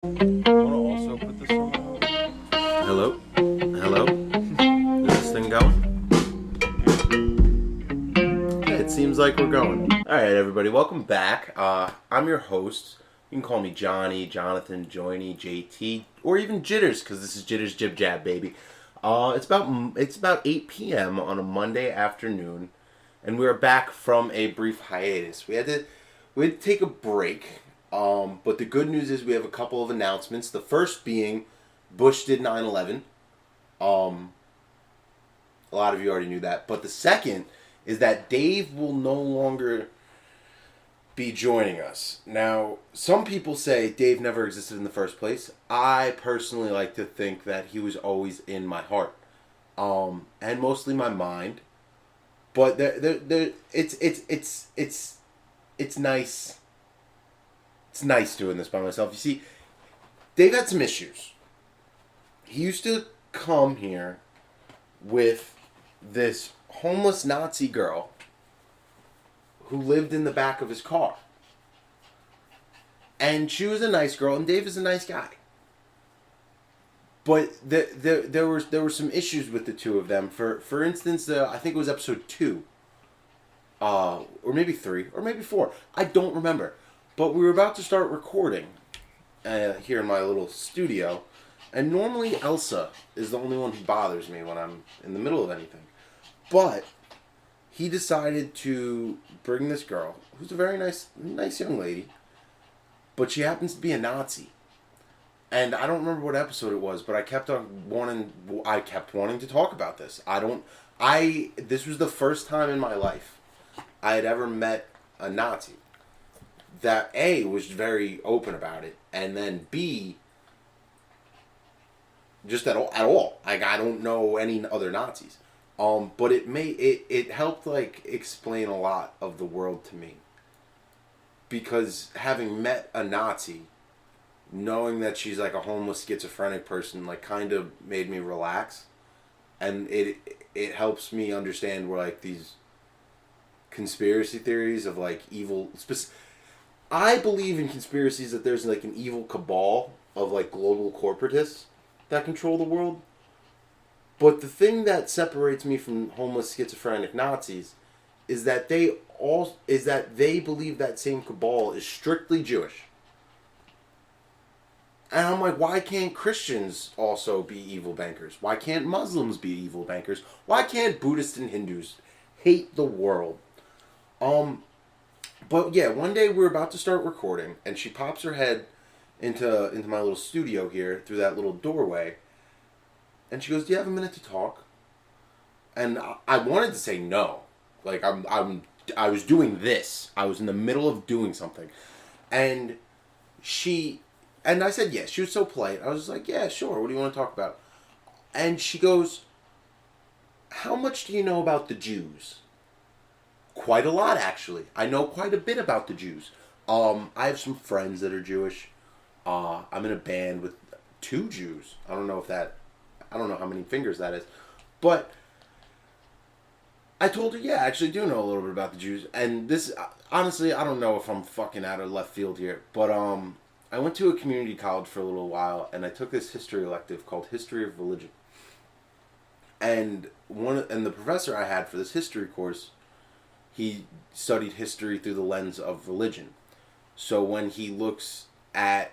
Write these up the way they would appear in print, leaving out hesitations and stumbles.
Want to also put this on? Hello? Hello? Is this thing going? It seems like we're going. Alright, everybody, welcome back. I'm your host. You can call me Johnny, Jonathan, Joiny, JT, or even Jitters, because this is Jitters Jib Jab, baby. It's about 8 p.m. on a Monday afternoon, and we're back from a brief hiatus. We had to take a break, but the good news is we have a couple of announcements. The first being Bush did 9/11. Um, a lot of you already knew that. But the second is that Dave will no longer be joining us. Now, some people say Dave never existed in the first place. I personally like to think that he was always in my heart, and mostly my mind. But it's nice. It's nice doing this by myself. You see, Dave had some issues. He used to come here with this homeless Nazi girl who lived in the back of his car. And she was a nice girl, and Dave is a nice guy. But there were some issues with the two of them. For instance, I think it was episode 2, or maybe 3, or maybe 4. I don't remember. But we were about to start recording here in my little studio, and normally Elsa is the only one who bothers me when I'm in the middle of anything. But he decided to bring this girl, who's a very nice young lady, but she happens to be a Nazi. And I don't remember what episode it was, but I kept wanting to talk about this. This was the first time in my life I had ever met a Nazi that A, was very open about it, and then B, just at all. Like, I don't know any other Nazis. But it helped, like, explain a lot of the world to me, because having met a Nazi, knowing that she's like a homeless schizophrenic person, like, kind of made me relax, and it helps me understand where, like, these conspiracy theories of, like, evil. I believe in conspiracies that there's, like, an evil cabal of, like, global corporatists that control the world. But the thing that separates me from homeless schizophrenic Nazis is that they believe that same cabal is strictly Jewish. And I'm like, why can't Christians also be evil bankers? Why can't Muslims be evil bankers? Why can't Buddhists and Hindus hate the world? But yeah, one day we're about to start recording, and she pops her head into my little studio here through that little doorway, and she goes, "Do you have a minute to talk?" And I wanted to say no, like I was doing this. I was in the middle of doing something, and she and I said yes. She was so polite. I was just like, "Yeah, sure. What do you want to talk about?" And she goes, "How much do you know about the Jews?" Quite a lot, actually. I know quite a bit about the Jews. I have some friends that are Jewish. I'm in a band with 2 Jews. I don't know how many fingers that is. But I told her, yeah, I actually do know a little bit about the Jews. And this, honestly, I don't know if I'm fucking out of left field here. But I went to a community college for a little while, and I took this history elective called History of Religion. And the professor I had for this history course, he studied history through the lens of religion. So when he looks at,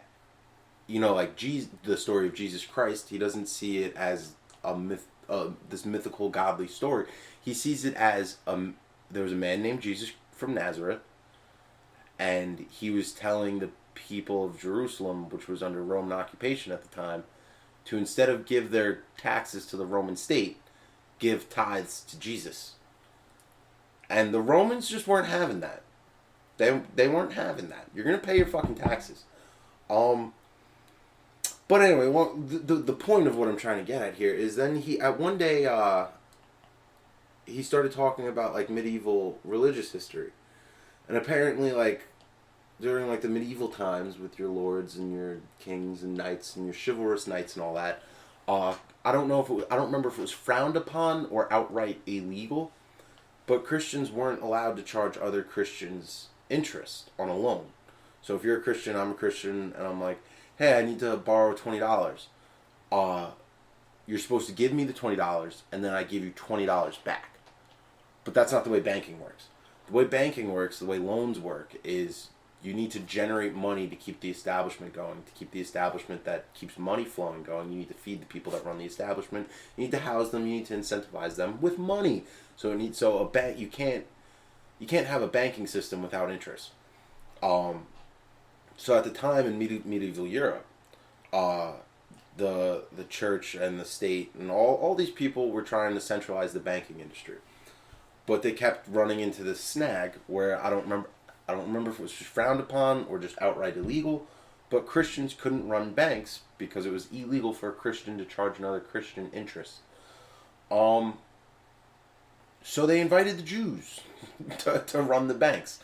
like the story of Jesus Christ, he doesn't see it as a myth, this mythical godly story. He sees it as there was a man named Jesus from Nazareth, and he was telling the people of Jerusalem, which was under Roman occupation at the time, to, instead of give their taxes to the Roman state, give tithes to Jesus. And the Romans just weren't having that. They weren't having that. You're gonna pay your fucking taxes. But anyway, the point of what I'm trying to get at here is then he at one day he started talking about, like, medieval religious history, and apparently, like, during, like, the medieval times with your lords and your kings and knights and your chivalrous knights and all that, I don't remember if it was frowned upon or outright illegal, but Christians weren't allowed to charge other Christians interest on a loan. So if you're a Christian, I'm a Christian, and I'm like, hey, I need to borrow $20. You're supposed to give me the $20, and then I give you $20 back. But that's not the way banking works. The way banking works, the way loans work, is you need to generate money to keep the establishment going, to keep the establishment that keeps money flowing going. You need to feed the people that run the establishment. You need to house them. You need to incentivize them with money. So a bank, you can't have a banking system without interest. So at the time in medieval Europe, the church and the state and all these people were trying to centralize the banking industry. But they kept running into this snag where I don't remember if it was frowned upon or just outright illegal, but Christians couldn't run banks because it was illegal for a Christian to charge another Christian interest. So they invited the Jews to run the banks.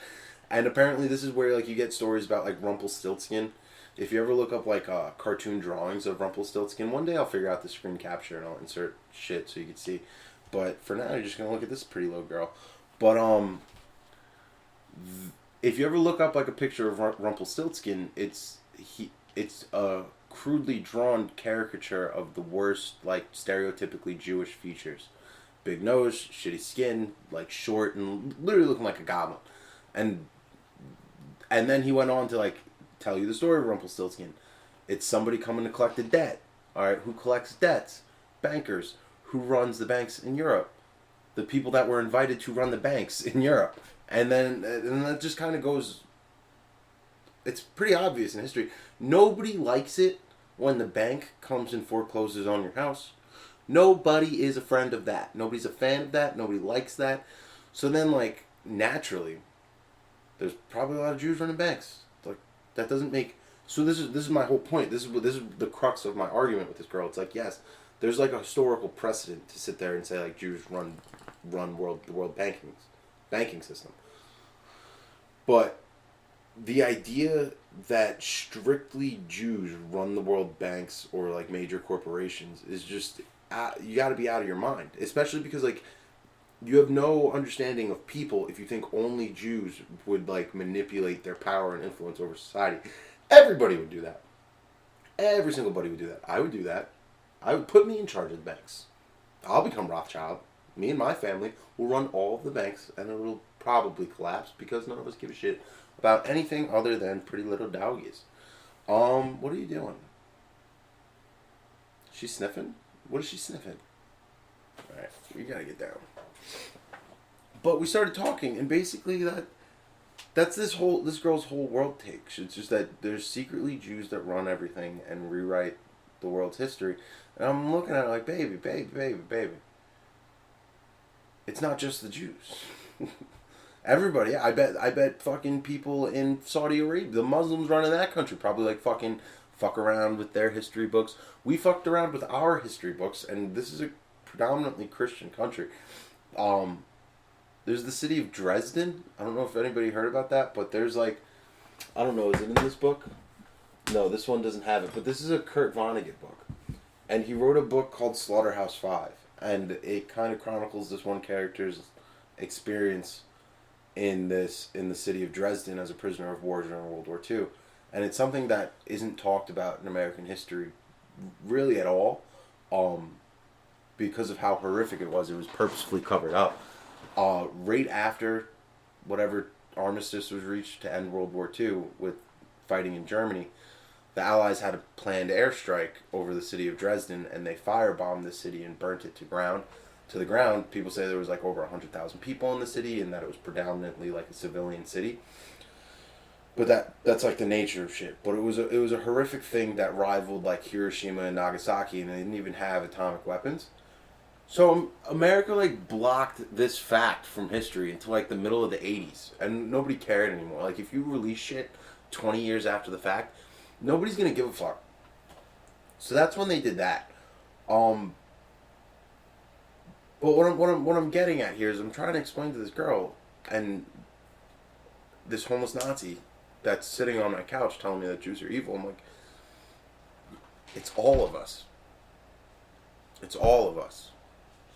And apparently this is where like you get stories about like Rumpelstiltskin. If you ever look up like cartoon drawings of Rumpelstiltskin, one day I'll figure out the screen capture and I'll insert shit so you can see. But for now, you're just gonna look at this pretty little girl. But if you ever look up like a picture of Rumpelstiltskin, it's a crudely drawn caricature of the worst, like stereotypically Jewish features: big nose, shitty skin, like short, and literally looking like a goblin. And then he went on to like tell you the story of Rumpelstiltskin. It's somebody coming to collect a debt. All right, who collects debts? Bankers. Who runs the banks in Europe? The people that were invited to run the banks in Europe. And that just kind of goes... It's pretty obvious in history. Nobody likes it when the bank comes and forecloses on your house. Nobody is a friend of that. Nobody's a fan of that. Nobody likes that. So then, like, naturally, there's probably a lot of Jews running banks. Like, that doesn't make... So this is my whole point. This is the crux of my argument with this girl. It's like, yes... There's like a historical precedent to sit there and say like Jews run the world banking system. But the idea that strictly Jews run the world banks or like major corporations is just you got to be out of your mind, especially because like you have no understanding of people if you think only Jews would like manipulate their power and influence over society. Everybody would do that. Every single buddy would do that. I would do that. I would put me in charge of the banks. I'll become Rothschild. Me and my family will run all of the banks, and it will probably collapse because none of us give a shit about anything other than pretty little doggies. What are you doing? She's sniffing? What is she sniffing? Alright, we gotta get down. But we started talking, and basically that's this girl's whole world take. It's just that there's secretly Jews that run everything and rewrite the world's history. And I'm looking at it like, baby. It's not just the Jews. Everybody, I bet fucking people in Saudi Arabia, the Muslims running that country, probably like fucking fuck around with their history books. We fucked around with our history books, and this is a predominantly Christian country. There's the city of Dresden. I don't know if anybody heard about that, but there's like, I don't know, is it in this book? No, this one doesn't have it, but this is a Kurt Vonnegut book. And he wrote a book called Slaughterhouse-Five, and it kind of chronicles this one character's experience in the city of Dresden as a prisoner of war during World War II. And it's something that isn't talked about in American history really at all, because of how horrific it was. It was purposefully covered up. Right after whatever armistice was reached to end World War II with fighting in Germany, the Allies had a planned airstrike over the city of Dresden, and they firebombed the city and burnt it to the ground. People say there was like over 100,000 people in the city, and that it was predominantly like a civilian city. But that's like the nature of shit. But it was a horrific thing that rivaled like Hiroshima and Nagasaki, and they didn't even have atomic weapons. So America like blocked this fact from history until like the middle of the 80s, and nobody cared anymore. Like if you release shit 20 years after the fact, nobody's gonna give a fuck. So that's when they did that. But what I'm getting at here is I'm trying to explain to this girl and this homeless Nazi that's sitting on my couch telling me that Jews are evil. I'm like, it's all of us. It's all of us.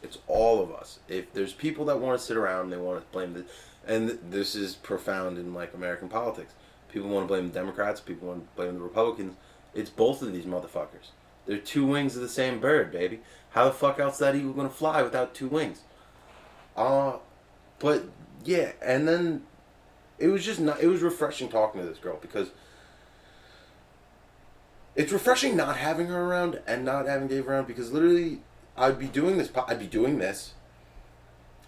It's all of us. If there's people that want to sit around and they want to blame and this is profound in like American politics. People want to blame the Democrats. People want to blame the Republicans. It's both of these motherfuckers. They're two wings of the same bird, baby. How the fuck else that eagle gonna fly without two wings? But yeah, and then it was just not. It was refreshing talking to this girl because it's refreshing not having her around and not having Dave around because literally I'd be doing this,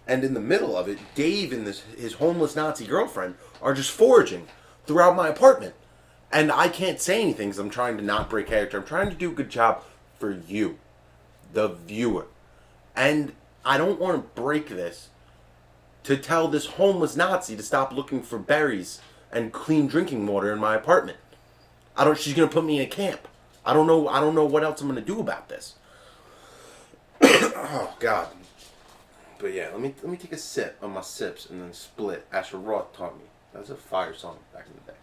and in the middle of it, Dave and his homeless Nazi girlfriend are just foraging throughout my apartment, and I can't say anything because I'm trying to not break character. I'm trying to do a good job for you, the viewer, and I don't want to break this to tell this homeless Nazi to stop looking for berries and clean drinking water in my apartment. She's gonna put me in a camp. I don't know what else I'm gonna do about this. Oh God. But yeah, let me take a sip of my sips and then split. Asher Roth taught me. That was a fire song back in the day.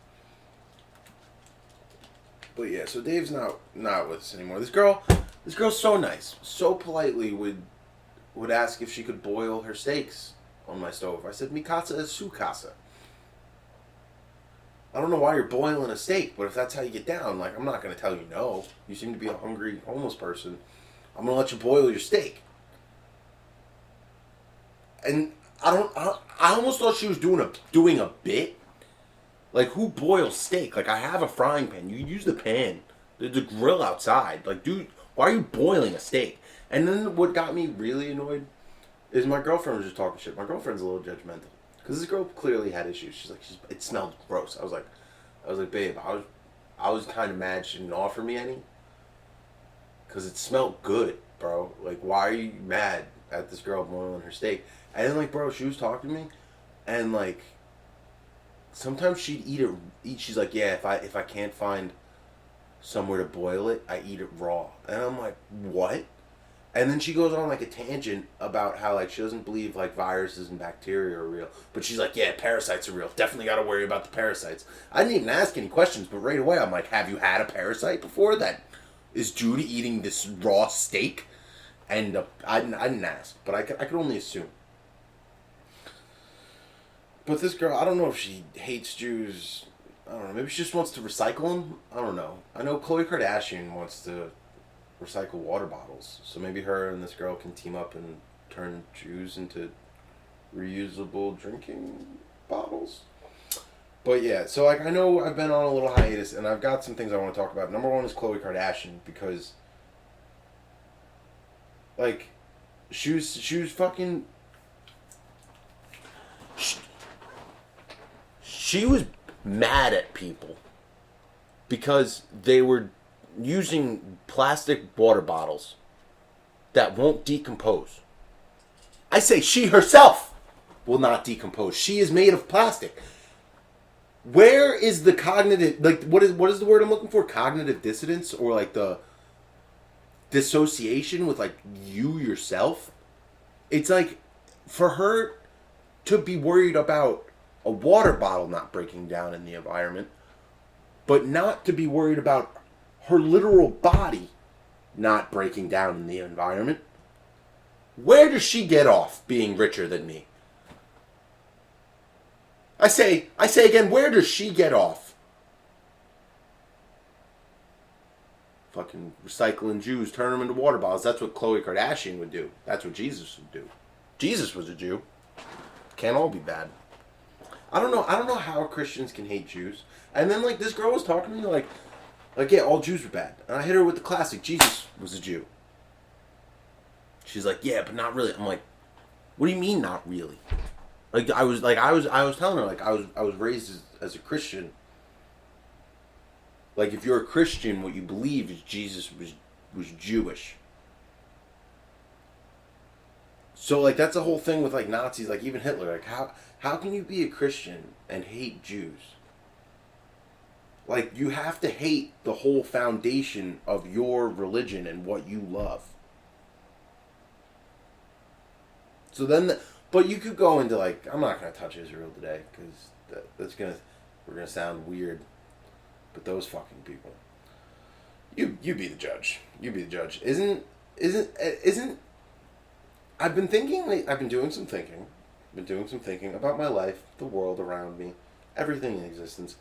But yeah, so Dave's not with us anymore. This girl's so nice. So politely would ask if she could boil her steaks on my stove. I said, "Mi casa es su casa." I don't know why you're boiling a steak, but if that's how you get down, like, I'm not going to tell you no. You seem to be a hungry homeless person. I'm going to let you boil your steak. And I almost thought she was doing a bit. Like, who boils steak? Like, I have a frying pan. You use the pan. There's a grill outside. Like, dude, why are you boiling a steak? And then what got me really annoyed is my girlfriend was just talking shit. My girlfriend's a little judgmental. Because this girl clearly had issues. She's like, it smelled gross. I was like, babe, I was kind of mad she didn't offer me any. Because it smelled good, bro. Like, why are you mad at this girl boiling her steak? And then, like, bro, she was talking to me. And, like, sometimes she'd eat it. She's like, yeah, if I can't find somewhere to boil it, I eat it raw. And I'm like, what? And then she goes on like a tangent about how like she doesn't believe like viruses and bacteria are real. But she's like, yeah, parasites are real. Definitely got to worry about the parasites. I didn't even ask any questions, but right away I'm like, have you had a parasite before that is due to eating this raw steak? And I didn't ask, but I could only assume. But this girl, I don't know if she hates Jews. I don't know. Maybe she just wants to recycle them. I don't know. I know Khloe Kardashian wants to recycle water bottles. So maybe her and this girl can team up and turn Jews into reusable drinking bottles. But yeah, so like I know I've been on a little hiatus and I've got some things I want to talk about. Number one is Khloe Kardashian because like she was fucking she was mad at people because they were using plastic water bottles that won't decompose. I say she herself will not decompose. She is made of plastic. Where is the cognitive, like, what is the word I'm looking for? Cognitive dissonance or like the dissociation with like you yourself? It's like for her to be worried about a water bottle not breaking down in the environment, but not to be worried about her literal body not breaking down in the environment. Where does she get off being richer than me? I say again, where does she get off? Fucking recycling Jews, turn them into water bottles. That's what Khloe Kardashian would do. That's what Jesus would do. Jesus was a Jew. Can't all be bad. I don't know how Christians can hate Jews. And then like this girl was talking to me like yeah, all Jews were bad. And I hit her with the classic, Jesus was a Jew. She's like, yeah, but not really. I'm like, what do you mean not really? Like I was telling her like I was raised as a Christian. Like if you're a Christian, what you believe is Jesus was Jewish. So like that's the whole thing with like Nazis, like even Hitler. Like how can you be a Christian and hate Jews? Like, you have to hate the whole foundation of your religion and what you love. So then, but you could go into, like, I'm not going to touch Israel today, because we're going to sound weird. But those fucking people. You be the judge. You be the judge. Isn't, I've been thinking, I've been doing some thinking about my life, the world around me, everything in existence.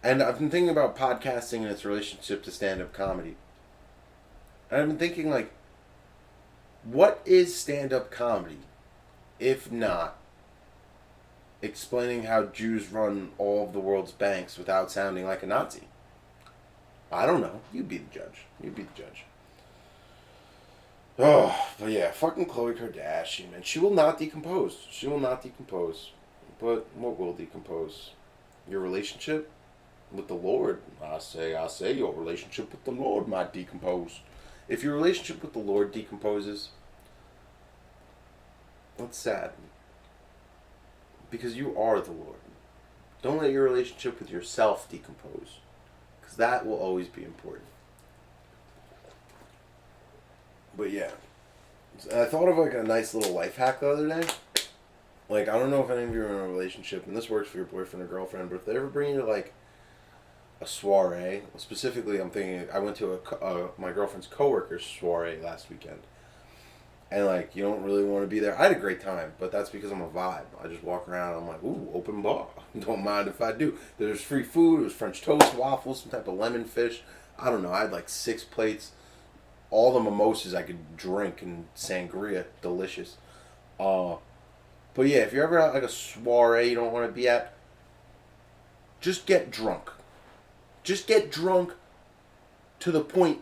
And I've been thinking about podcasting and its relationship to stand-up comedy. And I've been thinking, like, what is stand-up comedy, if not explaining how Jews run all of the world's banks without sounding like a Nazi? I don't know. You be the judge. You be the judge. Oh, but yeah, fucking Khloe Kardashian, man. She will not decompose. She will not decompose. But what will decompose? Your relationship with the Lord. I say your relationship with the Lord might decompose. If your relationship with the Lord decomposes, that's sad. Because you are the Lord. Don't let your relationship with yourself decompose. Because that will always be important. But yeah. I thought of like a nice little life hack the other day. Like, I don't know if any of you are in a relationship, and this works for your boyfriend or girlfriend, but if they ever bring you to like a soiree, specifically I'm thinking, I went to my girlfriend's coworker's soiree last weekend. And like, you don't really want to be there. I had a great time, but that's because I'm a vibe. I just walk around, I'm like, ooh, open bar. Don't mind if I do. There's free food, there's French toast, waffles, some type of lemon fish. I don't know, I had like 6 plates. All the mimosas I could drink and sangria, delicious. But yeah, if you're ever at like a soiree you don't want to be at, just get drunk. Just get drunk to the point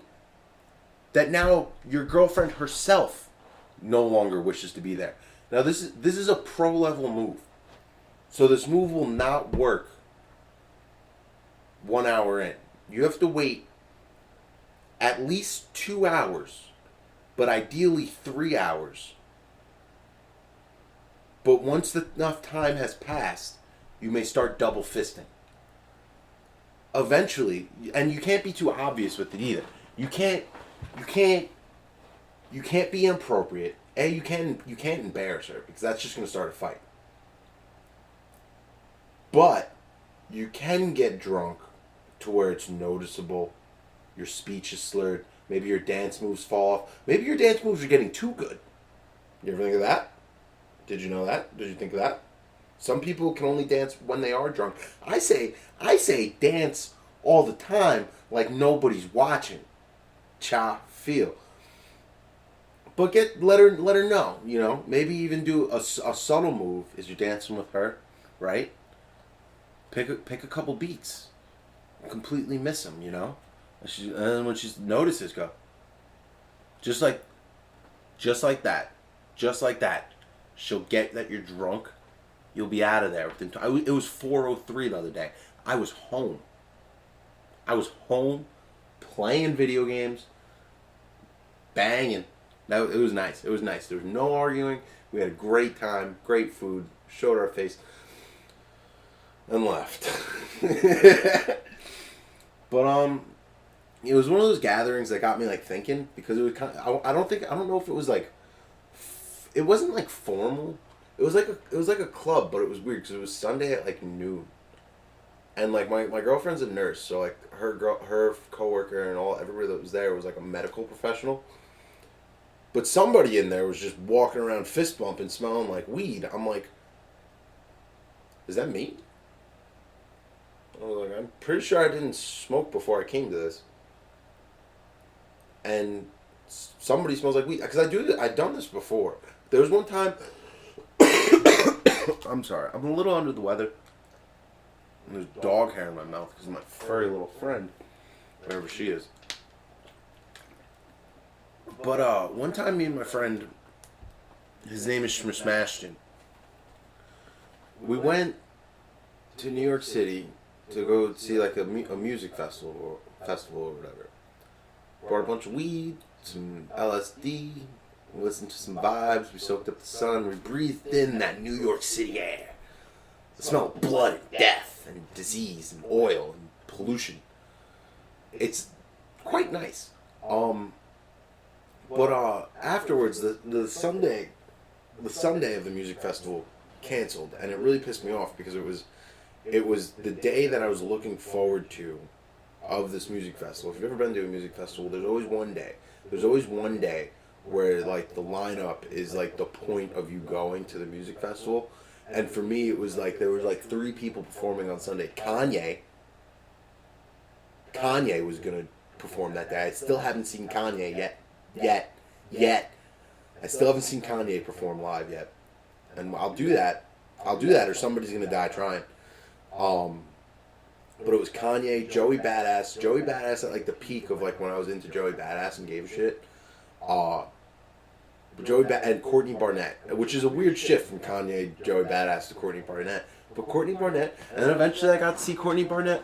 that now your girlfriend herself no longer wishes to be there. Now this is a pro level move. So this move will not work 1 hour in. You have to wait at least 2 hours, but ideally 3 hours. But once enough time has passed, you may start double fisting. Eventually, and you can't be too obvious with it either. You can't be inappropriate. You can't embarrass her because that's just going to start a fight. But you can get drunk to where it's noticeable. Your speech is slurred. Maybe your dance moves fall off. Maybe your dance moves are getting too good. You ever think of that? Did you know that? Did you think of that? Some people can only dance when they are drunk. I say dance all the time like nobody's watching. Cha feel. But let her know, you know. Maybe even do a subtle move as you're dancing with her, right? Pick a couple beats. Completely miss them, you know. And then when she notices, go. Just like that. Just like that. She'll get that you're drunk. You'll be out of there. It was 4:03 the other day. I was home. Playing video games. Banging. It was nice. There was no arguing. We had a great time. Great food. Showed our face. And left. But it was one of those gatherings that got me like thinking, because it was kind of, I don't know if it was like, it wasn't like formal. It was like a club, but it was weird because it was Sunday at like noon. And like my girlfriend's a nurse, so like her coworker and everybody that was there was like a medical professional. But somebody in there was just walking around fist bumping, smelling like weed. I'm like, is that me? I was like, I'm pretty sure I didn't smoke before I came to this. And somebody smells like weed. Because I've done this before. There was one time, I'm sorry, I'm a little under the weather. And there's dog hair in my mouth because of my furry little friend, wherever she is. But one time me and my friend, his name is Smashton, we went to New York City to go see like a music festival or whatever. Brought a bunch of weed, some LSD, we listened to some vibes, we soaked up the sun, we breathed in that New York City air. The smell of blood and death and disease and oil and pollution. It's quite nice. But afterwards, the Sunday of the music festival canceled, and it really pissed me off because it was the day that I was looking forward to of this music festival. If you've ever been to a music festival, there's always one day where like the lineup is like the point of you going to the music festival. And for me, it was like there was like 3 people performing on Sunday. Kanye, Kanye was gonna perform that day. I still haven't seen Kanye yet. I still haven't seen Kanye perform live yet, and I'll do that. Or somebody's gonna die trying. But it was Kanye, Joey Badass at like the peak of like when I was into Joey Badass and gave a shit. And Courtney Barnett, which is a weird shift from Kanye, Joey Badass to Courtney Barnett. But Courtney Barnett, and then eventually I got to see Courtney Barnett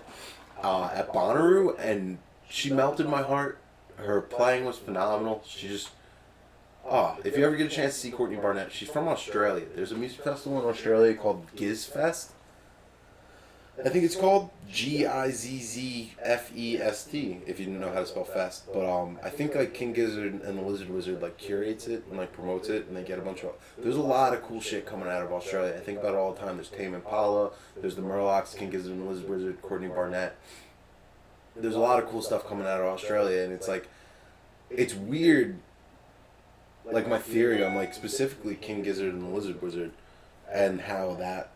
at Bonnaroo, and she melted my heart. Her playing was phenomenal. She just, if you ever get a chance to see Courtney Barnett, she's from Australia. There's a music festival in Australia called Gizfest. I think it's called Gizzfest, if you didn't know how to spell fest. But I think like King Gizzard and the Lizard Wizard like curates it and like promotes it, and they get a bunch of. There's a lot of cool shit coming out of Australia. I think about it all the time. There's Tame Impala, there's the Murlocs, King Gizzard and the Lizard Wizard, Courtney Barnett. There's a lot of cool stuff coming out of Australia, and it's like, it's weird. Like my theory on like specifically King Gizzard and the Lizard Wizard, and how that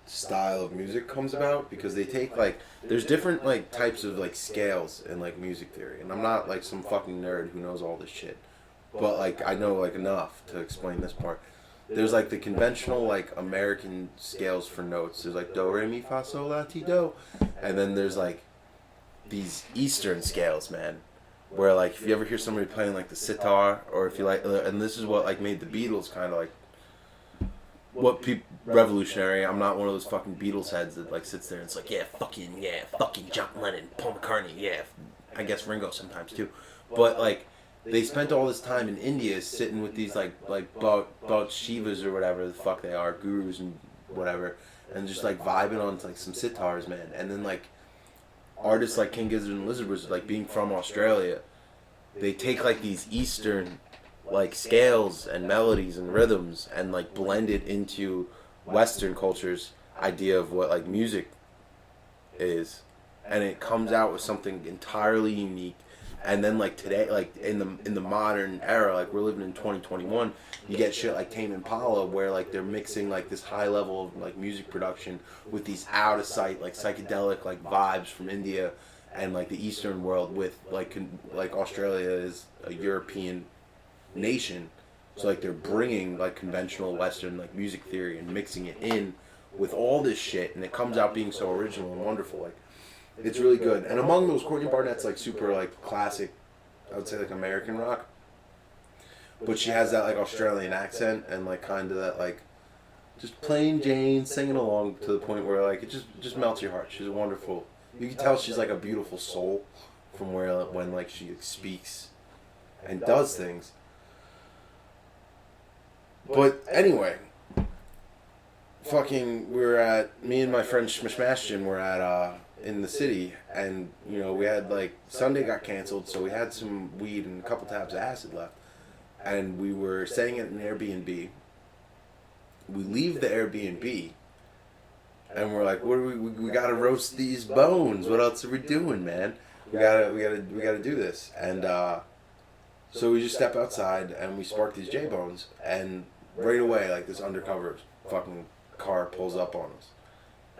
style of music comes about, because they take like, there's different like types of like scales in like music theory, and I'm not like some fucking nerd who knows all this shit, but like I know like enough to explain this part. There's like the conventional like American scales for notes. There's like do, re, mi, fa, sol, la, ti, do, and then there's like these Eastern scales, man, where like if you ever hear somebody playing like the sitar, or if you like, and this is what like made the Beatles kind of like revolutionary. I'm not one of those fucking Beatles heads that like sits there and it's like, yeah, fucking John Lennon, Paul McCartney, yeah, I guess Ringo sometimes too. But like, they spent all this time in India sitting with these like Shivas or whatever the fuck they are, gurus and whatever, and just like vibing on like some sitars, man. And then like artists like King Gizzard and Lizard Wizard, like being from Australia, they take like these Eastern like scales and melodies and rhythms and like blend it into Western culture's idea of what like music is, and it comes out with something entirely unique. And then like today, like in the modern era, like we're living in 2021, you get shit like Tame Impala, where like they're mixing like this high level of like music production with these out of sight like psychedelic like vibes from India and like the Eastern world, with like Australia is a European nation, so like they're bringing like conventional Western like music theory and mixing it in with all this shit, and it comes out being so original and wonderful. Like, it's really good. And among those, Courtney Barnett's like super like classic, I would say like American rock, but she has that like Australian accent and like kind of that like just plain Jane singing along to the point where like it just melts your heart. She's a wonderful. You can tell she's like a beautiful soul from where when like she speaks and does things. But anyway, me and my friend Smashton were at in the city, and you know we had like Sunday got canceled, so we had some weed and a couple tabs of acid left, and we were staying at an Airbnb. We leave the Airbnb, and we're like, "What do we gotta roast these bones? What else are we doing, man? We gotta do this." And so we just step outside and we spark these J-bones, and right away, like this undercover fucking car pulls up on us,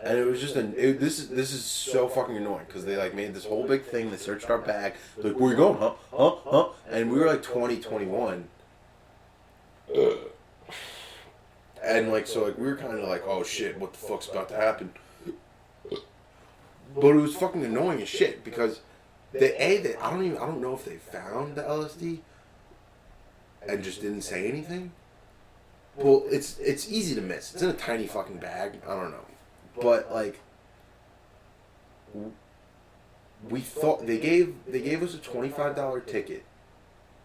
and it was just this is so fucking annoying, because they like made this whole big thing. They searched our bag, like, "Where you going, huh?" And we were like 21, and like so like we were kind of like, "Oh shit, what the fuck's about to happen?" But it was fucking annoying as shit, because I don't know if they found the LSD and just didn't say anything. Well, it's easy to miss. It's in a tiny fucking bag. I don't know, but like we thought they gave us a $25 ticket.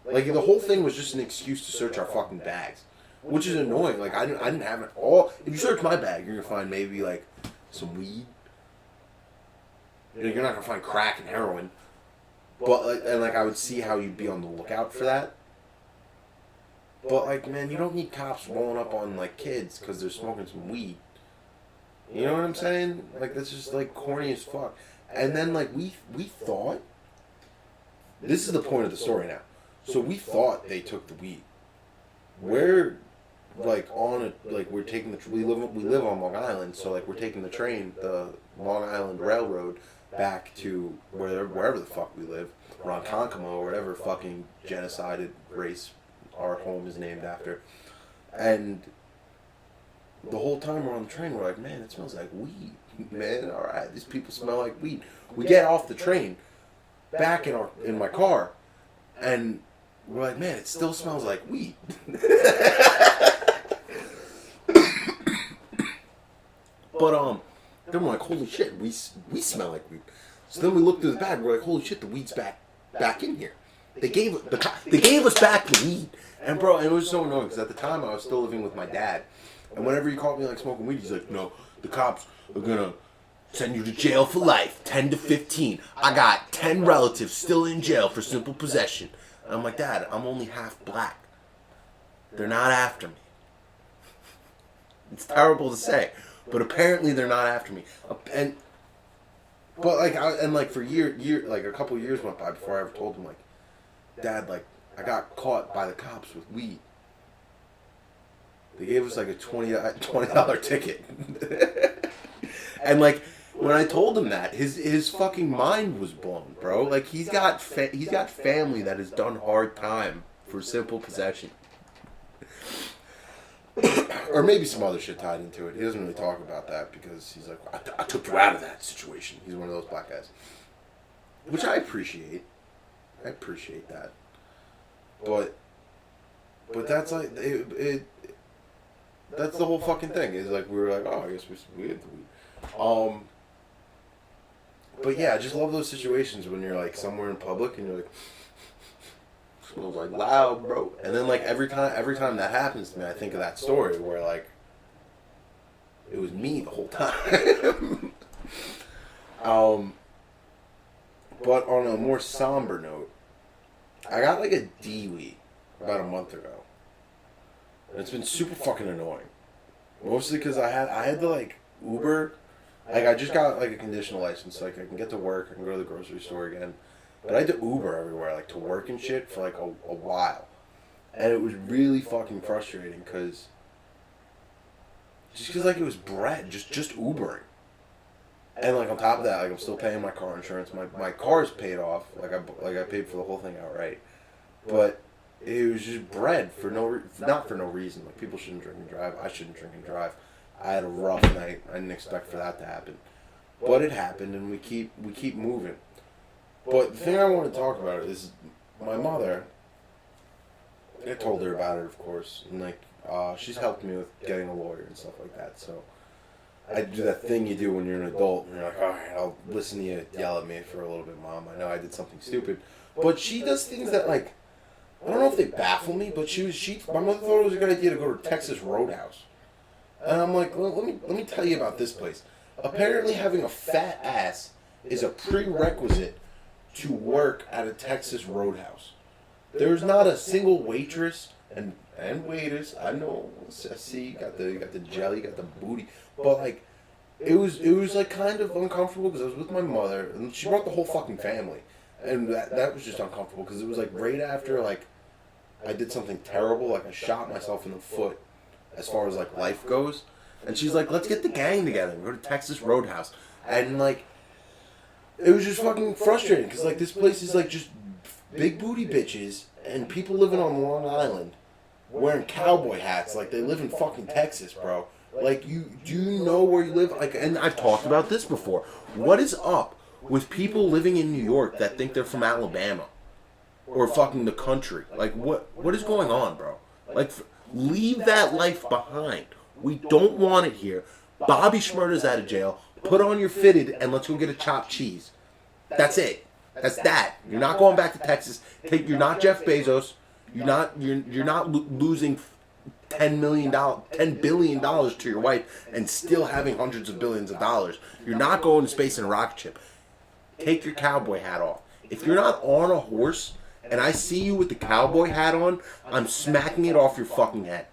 Like the whole thing was just an excuse to search our fucking bags, which is annoying. Like I didn't have it all. If you search my bag, you're gonna find maybe like some weed. You're not gonna find crack and heroin, but like, and like I would see how you'd be on the lookout for that. But like, man, you don't need cops rolling up on like kids because they're smoking some weed. You know what I'm saying? Like, that's just like corny as fuck. And then like we thought, this is the point of the story now. So we thought they took the weed. We're like on it, like we're taking we live on Long Island, so like we're taking the train, the Long Island Railroad back to wherever the fuck we live, Ronkonkoma or whatever fucking genocided race our home is named after. And the whole time we're on the train, we're like, man, it smells like weed. Man, all right, these people smell like weed. We get off the train, back in my car, and we're like, man, it still smells like weed. But then we're like, holy shit, we smell like weed. So then we look through the bag, we're like, holy shit, the weed's back in here. They gave us back the weed. And bro, and it was so annoying because at the time I was still living with my dad. And whenever he caught me like smoking weed, he's like, no, the cops are gonna send you to jail for life, 10 to 15. I got 10 relatives still in jail for simple possession. And I'm like, Dad, I'm only half black. They're not after me. It's terrible to say, but apparently they're not after me. But like for like a couple of years went by before I ever told him, like, Dad, like, I got caught by the cops with weed. They gave us like a $20 ticket. And like when I told him that, his fucking mind was blown, bro. Like he's got family that has done hard time for simple possession. Or maybe some other shit tied into it. He doesn't really talk about that because he's like, I took you out of that situation. He's one of those black guys. Which I appreciate. I appreciate that. But that's like that's the whole fucking thing. Is like we were like, oh, I guess we had the weed. But yeah, I just love those situations when you're like somewhere in public and you're like, smells like loud, bro. And then like every time that happens to me, I think of that story where like it was me the whole time. But on a more somber note, I got like a D-Wee about a month ago. And it's been super fucking annoying. Mostly because I had to like Uber. Like I just got like a conditional license so like I can get to work, I can go to the grocery store again. But I had to Uber everywhere, like to work and shit for like a while. And it was really fucking frustrating because like it was bread, just Ubering. And like on top of that, like I'm still paying my car insurance. My car's paid off. Like I paid for the whole thing outright. But it was just bread for not for no reason. Like people shouldn't drink and drive. I shouldn't drink and drive. I had a rough night. I didn't expect for that to happen. But it happened and we keep moving. But the thing I want to talk about is my mother. I told her about it, of course, and like she's helped me with getting a lawyer and stuff like that. So I do that thing you do when you're an adult and you're like, all right, I'll listen to you yell at me for a little bit, Mom. I know I did something stupid, but she does things that like I don't know if they baffle me, but my mother thought it was a good idea to go to Texas Roadhouse, and I'm like, well, let me tell you about this place. Apparently, having a fat ass is a prerequisite to work at a Texas Roadhouse. There's not a single waitress and waiters. I know. I see. You got the jelly. You got the booty. But like, it was like kind of uncomfortable because I was with my mother and she brought the whole fucking family, and that was just uncomfortable because it was like right after like I did something terrible, like I shot myself in the foot, as far as like life goes, and she's like, let's get the gang together and go to Texas Roadhouse, and like. It was just fucking frustrating because like this place is like just big booty bitches and people living on Long Island wearing cowboy hats like they live in fucking Texas, bro. Like do you know where you live? Like, and I've talked about this before. What is up with people living in New York that think they're from Alabama or fucking the country? Like what is going on, bro? Like leave that life behind. We don't want it here. Bobby Shmurda's out of jail. Put on your fitted and let's go get a chopped cheese. That's it. That's that. You're not going back to Texas. You're not Jeff Bezos. You're not losing $10 billion to your wife and still having hundreds of billions of dollars. You're not going to space in a rocket ship. Take your cowboy hat off. If you're not on a horse and I see you with the cowboy hat on, I'm smacking it off your fucking head.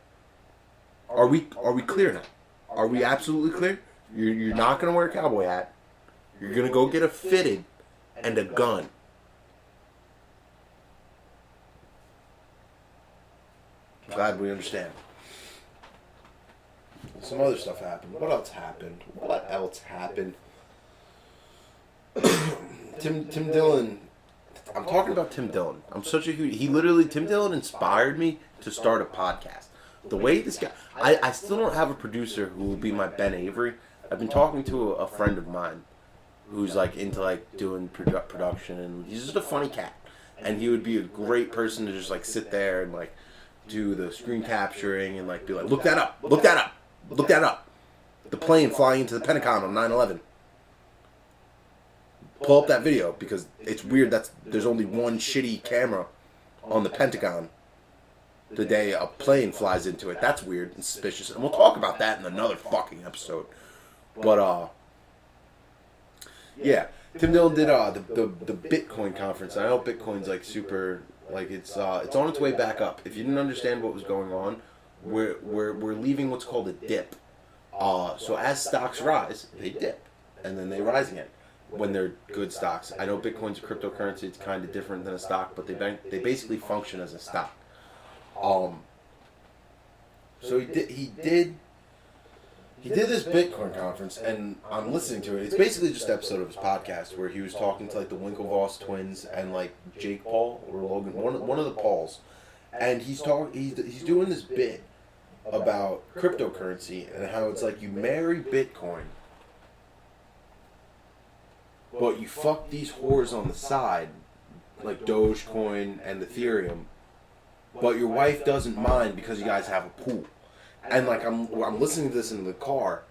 Are we clear now? Are we absolutely clear? You're not going to wear a cowboy hat. You're going to go get a fitted and a gun. I'm glad we understand. Some other stuff happened. What else happened? Tim Dillon. I'm talking about Tim Dillon. I'm such a huge. Tim Dillon inspired me to start a podcast. The way this guy, I still don't have a producer who will be my Ben Avery. I've been talking to a friend of mine who's like into like doing production, and he's just a funny cat. And he would be a great person to just like sit there and like do the screen capturing and like be like, look that up, look that up, look that up. The plane flying into the Pentagon on 9/11. Pull up that video because it's weird. There's only one shitty camera on the Pentagon the day a plane flies into it. That's weird and suspicious, and we'll talk about that in another fucking episode. But yeah, Tim Dillon did the Bitcoin conference. I know Bitcoin's like super, like it's on its way back up. If you didn't understand what was going on, we're leaving what's called a dip. So as stocks rise, they dip, and then they rise again when they're good stocks. I know Bitcoin's a cryptocurrency; it's kind of different than a stock, but they basically function as a stock. So he did this Bitcoin conference, and I'm listening to it. It's basically just an episode of his podcast where he was talking to like the Winklevoss twins and like Jake Paul or Logan, one of the Pauls, and he's doing this bit about cryptocurrency and how it's like you marry Bitcoin, but you fuck these whores on the side, like Dogecoin and Ethereum, but your wife doesn't mind because you guys have a pool. And like I'm listening to this in the car,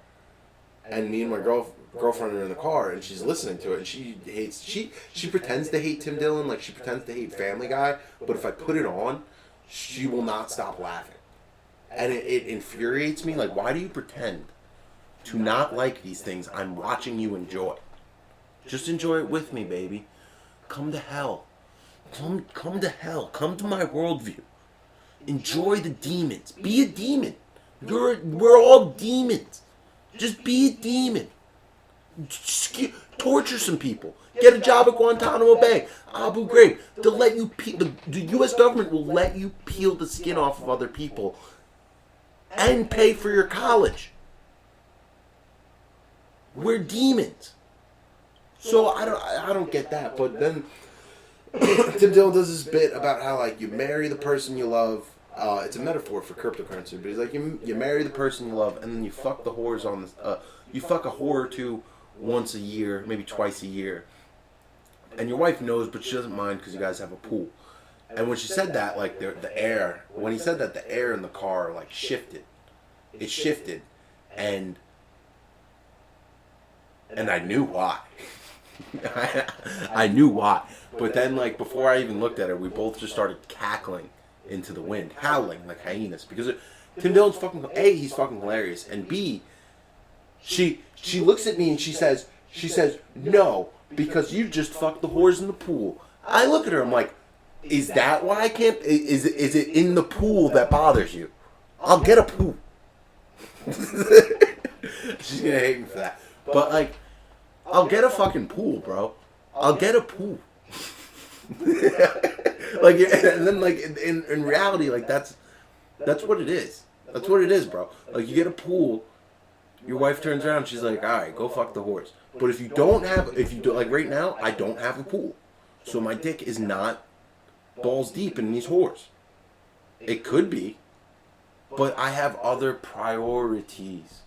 and me and my girlfriend are in the car, and she's listening to it, and she pretends to hate Tim Dillon, like she pretends to hate Family Guy, but if I put it on, she will not stop laughing, and it infuriates me. Like, why do you pretend to not like these things I'm watching you enjoy? Just enjoy it with me, baby. Come to hell. Come to hell. Come to my worldview. Enjoy the demons. Be a demon. We're all demons. Just be a demon. Just torture some people. Get a job at Guantanamo Bay, Abu Ghraib. To let you the U.S. government will let you peel the skin off of other people and pay for your college. We're demons. So I don't get that. But then Tim Dillon does this bit about how like you marry the person you love. It's a metaphor for cryptocurrency, but he's like you marry the person you love, and then you fuck the whores on the you fuck a whore or two once a year, maybe twice a year, and your wife knows, but she doesn't mind because you guys have a pool. And when she said that, like the air, when he said that, the air in the car like shifted. It shifted, and I knew why. I knew why. But then, like, before I even looked at her, we both just started cackling into the wind, howling like hyenas. Because Tim Dillon's fucking, A, he's fucking hilarious, and B, she looks at me and she says, no, because you just fucked the whores in the pool. I look at her, I'm like, is that why I can't, is it in the pool that bothers you? I'll get a pool. She's gonna hate me for that. But, like, I'll get a fucking pool, bro. I'll get a pool. Like, and then like in reality, like that's what it is. That's what it is, bro. Like, you get a pool, your wife turns around, she's like, all right, go fuck the horse. But if you do, like right now, I don't have a pool, so my dick is not balls deep in these whores. It could be, but I have other priorities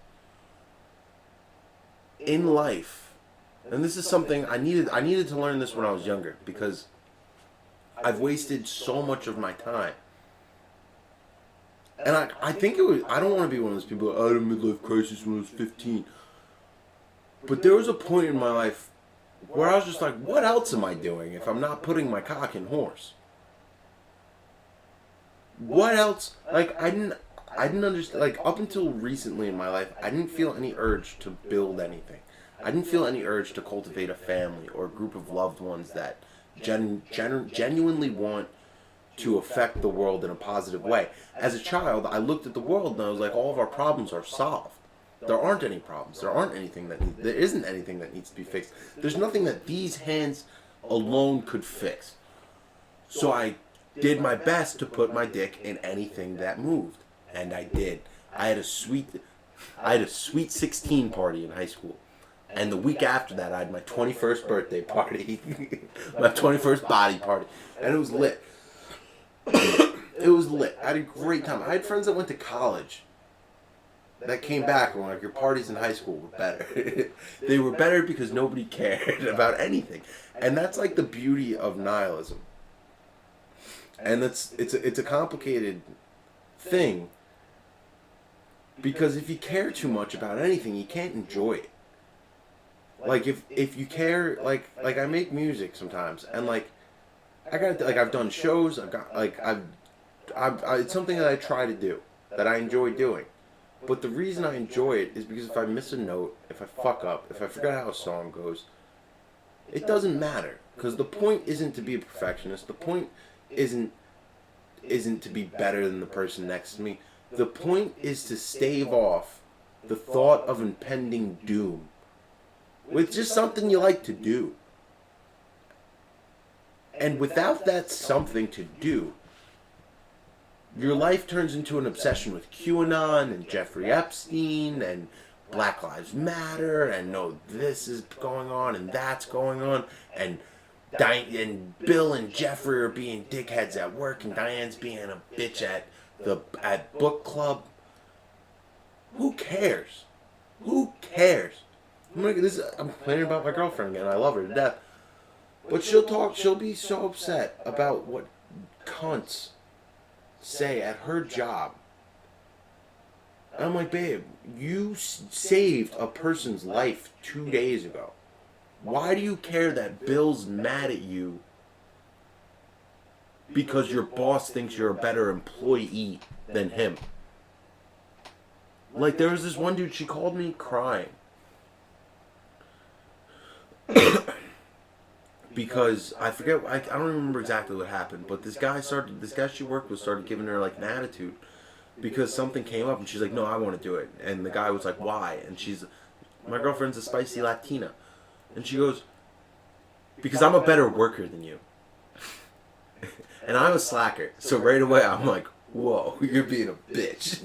in life, and this is something I needed to learn this when I was younger, because I've wasted so much of my time. And I think I don't want to be one of those people, I had a midlife crisis when I was 15. But there was a point in my life where I was just like, what else am I doing if I'm not putting my cock in horse? What else? Like, I didn't understand, like, up until recently in my life, I didn't feel any urge to build anything. I didn't feel any urge to cultivate a family or a group of loved ones that genuinely want to affect the world in a positive way. As a child, I looked at the world and I was like, all of our problems are solved. There aren't any problems. There isn't anything that needs to be fixed. There's nothing that these hands alone could fix. So I did my best to put my dick in anything that moved, and I did. I had a sweet 16 party in high school, And the week after that, I had my 21st birthday party. My 21st body party. And it was lit. It was lit. I had a great time. I had friends that went to college that came back and were like, your parties in high school were better. They were better because nobody cared about anything. And that's like the beauty of nihilism. And it's a complicated thing. Because if you care too much about anything, you can't enjoy it. Like if you care, like I make music sometimes, and like I got like I've done shows. I've got like I've it's something that I try to do that I enjoy doing. But the reason I enjoy it is because if I miss a note, if I fuck up, if I forget how a song goes, it doesn't matter. Because the point isn't to be a perfectionist. The point isn't to be better than the person next to me. The point is to stave off the thought of impending doom with just something you like to do. And without that something to do, your life turns into an obsession with QAnon and Jeffrey Epstein and Black Lives Matter and no, this is going on and that's going on and Bill and Jeffrey are being dickheads at work and Diane's being a bitch at book club. Who cares? Who cares? I'm complaining about my girlfriend again. I love her to death. But she'll be so upset about what cunts say at her job. And I'm like, babe, you saved a person's life 2 days ago. Why do you care that Bill's mad at you because your boss thinks you're a better employee than him? Like, there was this one dude, she called me crying. Because I forget, I don't remember exactly what happened, but this guy she worked with started giving her like an attitude because something came up and she's like, no, I want to do it. And the guy was like, why? And my girlfriend's a spicy Latina. And she goes, because I'm a better worker than you. And I'm a slacker. So right away I'm like, whoa, you're being a bitch.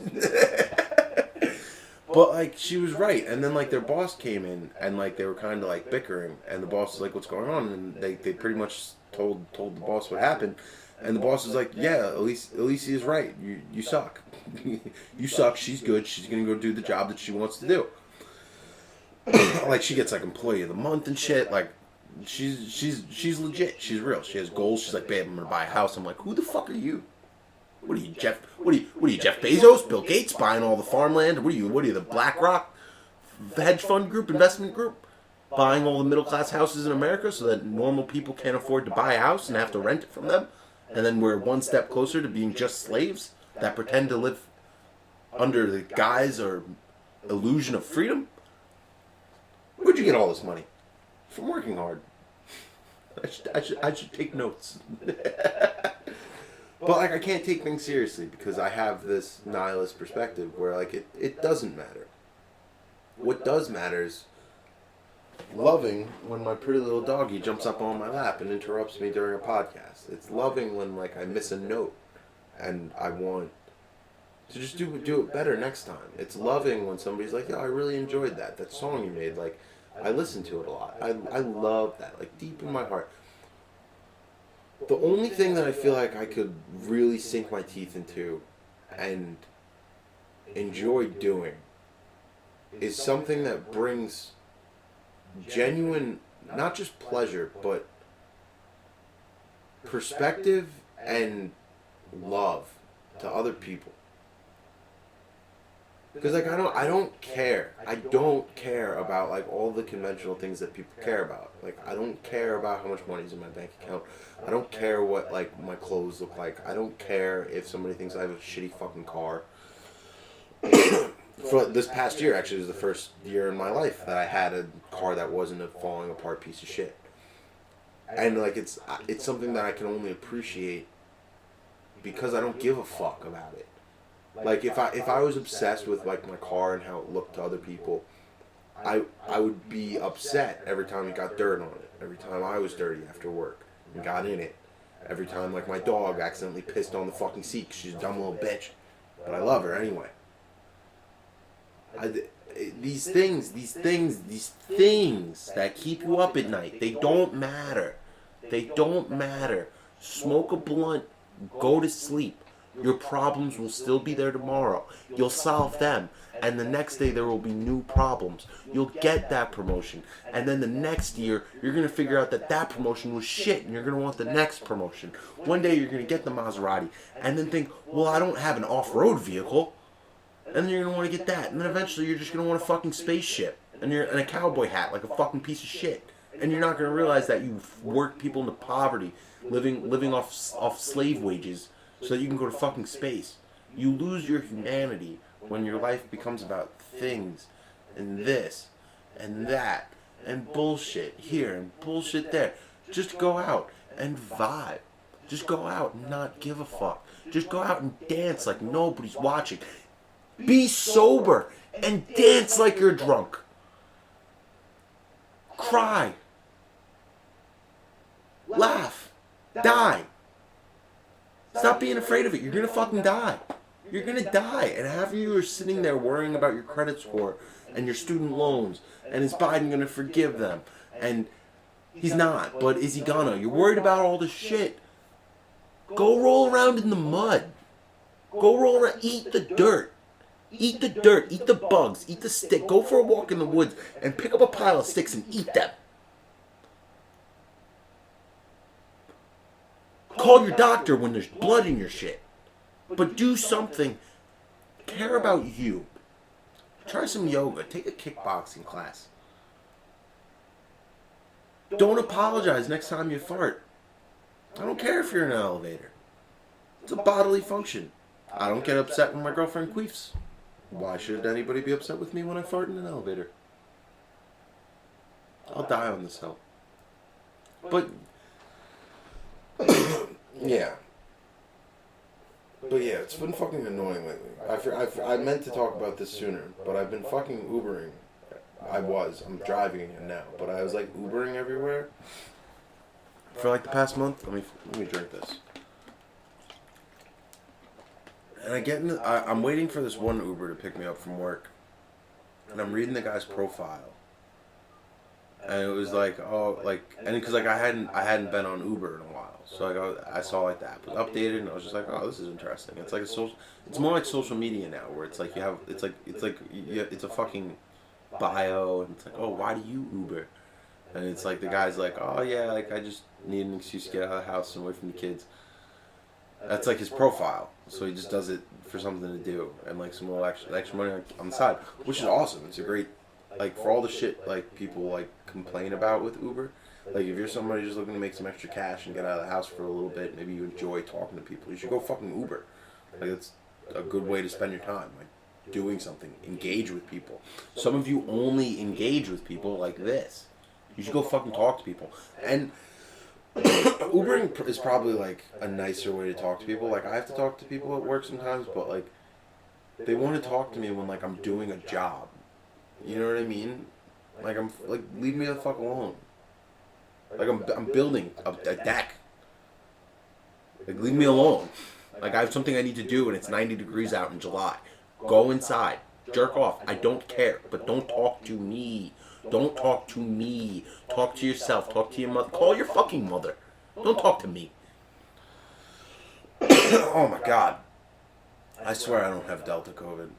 But, like, she was right. And then, like, their boss came in, and, like, they were kind of, like, bickering. And the boss was like, what's going on? And they pretty much told the boss what happened. And the boss was like, yeah, Alicia is right. You suck. You suck. She's good. She's going to go do the job that she wants to do. Like, she gets, like, employee of the month and shit. Like, she's legit. She's real. She has goals. She's like, babe, I'm going to buy a house. I'm like, who the fuck are you? What are you, Jeff Bezos, Bill Gates, buying all the farmland? What are you, the BlackRock hedge fund group, investment group? Buying all the middle class houses in America so that normal people can't afford to buy a house and have to rent it from them? And then we're one step closer to being just slaves that pretend to live under the guise or illusion of freedom? Where'd you get all this money? From working hard. I should take notes. But, like, I can't take things seriously because I have this nihilist perspective where, like, it doesn't matter. What does matter is loving when my pretty little doggy jumps up on my lap and interrupts me during a podcast. It's loving when, like, I miss a note and I want to just do it better next time. It's loving when somebody's like, I really enjoyed that song you made. Like, I listen to it a lot. I love that, like, deep in my heart. The only thing that I feel like I could really sink my teeth into and enjoy doing is something that brings genuine, not just pleasure, but perspective and love to other people. Because, like, I don't care. I don't care about, like, all the conventional things that people care about. Like, I don't care about how much money's in my bank account. I don't care what, like, my clothes look like. I don't care if somebody thinks I have a shitty fucking car. For this past year, actually, was the first year in my life that I had a car that wasn't a falling apart piece of shit. And, like, it's something that I can only appreciate because I don't give a fuck about it. Like, if I was obsessed with, like, my car and how it looked to other people, I would be upset every time it got dirt on it. Every time I was dirty after work and got in it. Every time, like, my dog accidentally pissed on the fucking seat 'cause she's a dumb little bitch. But I love her anyway. these things that keep you up at night, they don't matter. They don't matter. Smoke a blunt, go to sleep. Your problems will still be there tomorrow. You'll solve them. And the next day there will be new problems. You'll get that promotion. And then the next year, you're going to figure out that that promotion was shit. And you're going to want the next promotion. One day you're going to get the Maserati. And then think, well, I don't have an off-road vehicle. And then you're going to want to get that. And then eventually you're just going to want a fucking spaceship. And you're in a cowboy hat like a fucking piece of shit. And you're not going to realize that you've worked people into poverty. Living off slave wages. So that you can go to fucking space. You lose your humanity when your life becomes about things and this and that and bullshit here and bullshit there. Just go out and vibe. Just go out and not give a fuck. Just go out and dance like nobody's watching. Be sober and dance like you're drunk. Cry. Laugh. Die. Stop being afraid of it. You're gonna fucking die. You're gonna die. And half of you are sitting there worrying about your credit score and your student loans. And is Biden gonna forgive them? And he's not, but is he gonna? You're worried about all this shit. Go roll around in the mud. Go roll around. Eat the dirt. Eat the dirt. Eat the bugs. Eat the stick. Go for a walk in the woods and pick up a pile of sticks and eat them. Call your doctor when there's blood in your shit. But do something. Care about you. Try some yoga. Take a kickboxing class. Don't apologize next time you fart. I don't care if you're in an elevator. It's a bodily function. I don't get upset when my girlfriend queefs. Why should anybody be upset with me when I fart in an elevator? I'll die on this hill. But yeah. But yeah, it's been fucking annoying lately. I meant to talk about this sooner, but I've been fucking Ubering. I'm driving again now, but I was like Ubering everywhere for like the past month. Let me drink this. And I'm waiting for this one Uber to pick me up from work, and I'm reading the guy's profile. And it was like, because I hadn't been on Uber in a while, so I saw like the app was updated, and I was just like, oh, this is interesting. It's like it's more like social media now, where it's like it's a fucking bio, and it's like, oh, why do you Uber? And it's like the guy's like, oh yeah, like I just need an excuse to get out of the house and away from the kids. That's like his profile, so he just does it for something to do, and like some little extra money on the side, which is awesome. It's a great. Like, for all the shit, like, people, like, complain about with Uber, like, if you're somebody just looking to make some extra cash and get out of the house for a little bit, maybe you enjoy talking to people, you should go fucking Uber. Like, it's a good way to spend your time, like, doing something. Engage with people. Some of you only engage with people like this. You should go fucking talk to people. And Ubering is probably, like, a nicer way to talk to people. Like, I have to talk to people at work sometimes, but, like, they want to talk to me when, like, I'm doing a job. You know what I mean? Like, leave me the fuck alone. Like, I'm building a deck. Like, leave me alone. Like, I have something I need to do and it's 90 degrees out in July. Go inside. Jerk off. I don't care. But don't talk to me. Don't talk to me. Talk to yourself. Talk to your mother. Call your fucking mother. Don't talk to me. Oh my god. I swear I don't have Delta COVID.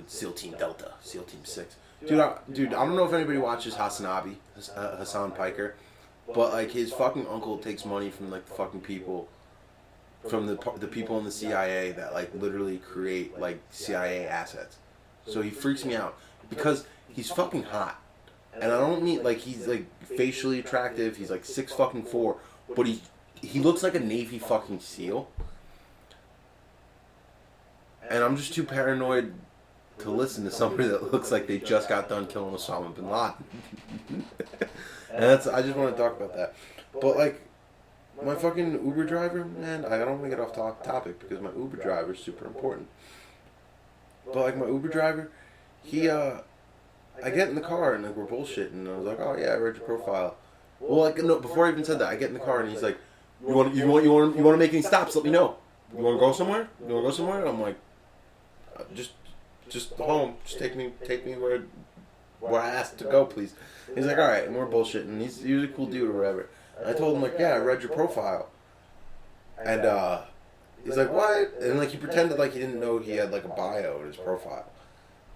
SEAL Team Delta, SEAL Team 6. Dude, I don't know if anybody watches Hassan Piker, but like his fucking uncle takes money from like the fucking people, from the people in the CIA that like literally create like CIA assets. So he freaks me out because he's fucking hot, and I don't mean like he's like facially attractive. He's like 6'4", but he looks like a Navy fucking SEAL. And I'm just too paranoid to listen to somebody that looks like they just got done killing Osama bin Laden. And I just want to talk about that. But like, my fucking Uber driver, man, I don't want to get off topic because my Uber driver is super important. But like my Uber driver, I get in the car and like we're bullshitting, and I was like, oh yeah, I read your profile. Well, like no, before I even said that, I get in the car and he's like, you want to make any stops? Let me know. You want to go somewhere? And I'm like, just just home. Just take me where I asked to go, please. He's like, all right, and we're bullshitting. He was a cool dude or whatever. And I told him like, yeah, I read your profile, and he's like, what? And like he pretended like he didn't know he had like a bio in his profile.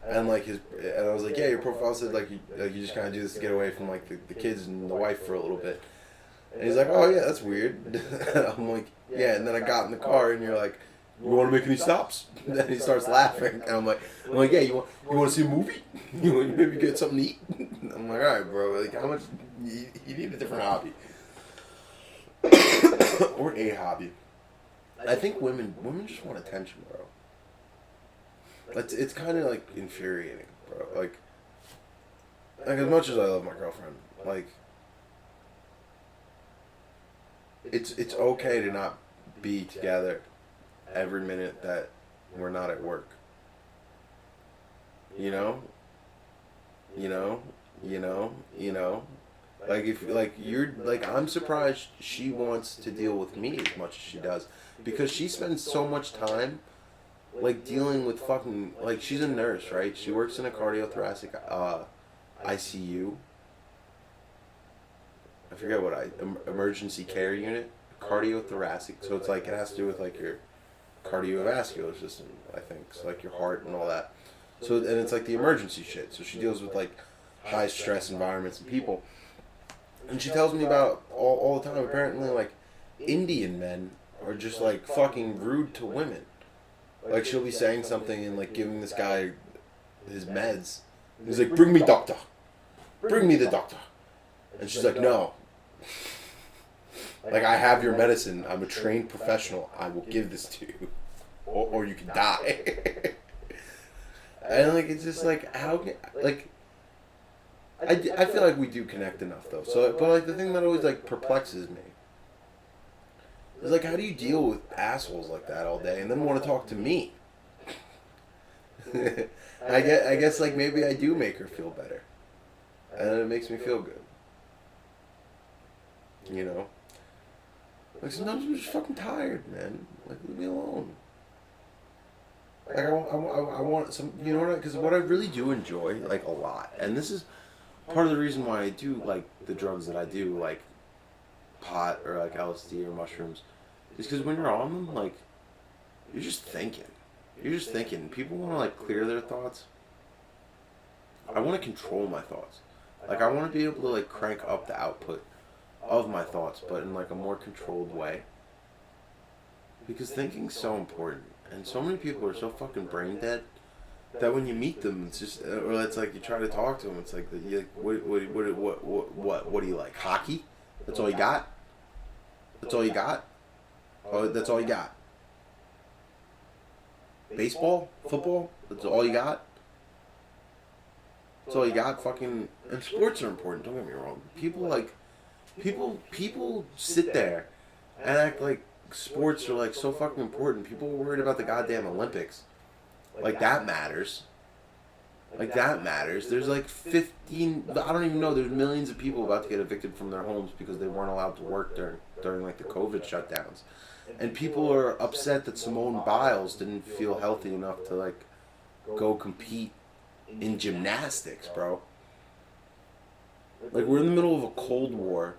And like and I was like, yeah, your profile said like you just kind of do this to get away from like the kids and the wife for a little bit. And he's like, oh yeah, that's weird. I'm like, yeah. And then I got in the car and you're like, you want to make any stops? And then he starts laughing. And I'm like, yeah, you want to see a movie? You want maybe get something to eat? I'm like, all right, bro. Like, how much? You need a different hobby or a hobby. I think women just want attention, bro. It's kind of like infuriating, bro. Like as much as I love my girlfriend, like it's okay to not be together every minute that we're not at work. You know. Like if like you're like I'm surprised she wants to deal with me as much as she does, because she spends so much time like dealing with fucking like she's a nurse, right? She works in a cardiothoracic ICU. I forget what emergency care unit, cardiothoracic. So it's like it has to do with like your cardiovascular system, I think. So like your heart and all that. So and it's like the emergency shit. So she deals with like high stress environments and people. And she tells me about all the time. Apparently, like Indian men are just like fucking rude to women. Like she'll be saying something and like giving this guy his meds. He's like, "Bring me doctor, bring me the doctor," and she's like, "No. Like I have your medicine. I'm a trained professional. I will give this to you, or you can die." And like it's just like how can like. I feel like we do connect enough though. So, but like the thing that always like perplexes me is like how do you deal with assholes like that all day and then want to talk to me? I guess like maybe I do make her feel better, and it makes me feel good. You know, like sometimes I'm just fucking tired, man. Like leave me alone. Like I want some, you know what? Because what I really do enjoy like a lot, and this is part of the reason why I do like the drugs that I do, like pot or like LSD or mushrooms, is because when you're on them, like you're just thinking. You're just thinking. People want to like clear their thoughts. I want to control my thoughts. Like I want to be able to like crank up the output of my thoughts, but in like a more controlled way. Because thinking's so important, and so many people are so fucking brain dead that when you meet them, it's just, or it's like you try to talk to them, it's like, you like what do you like? Hockey? That's all you got? That's all you got? Oh, that's all you got? Baseball? Football? That's all you got? That's all you got? Fucking, and sports are important, don't get me wrong. People sit there and act like sports are like so fucking important. People are worried about the goddamn Olympics. Like that matters. Like that matters. There's like 15, I don't even know, there's millions of people about to get evicted from their homes because they weren't allowed to work during like the COVID shutdowns. And people are upset that Simone Biles didn't feel healthy enough to like go compete in gymnastics, bro. Like we're in the middle of a Cold War.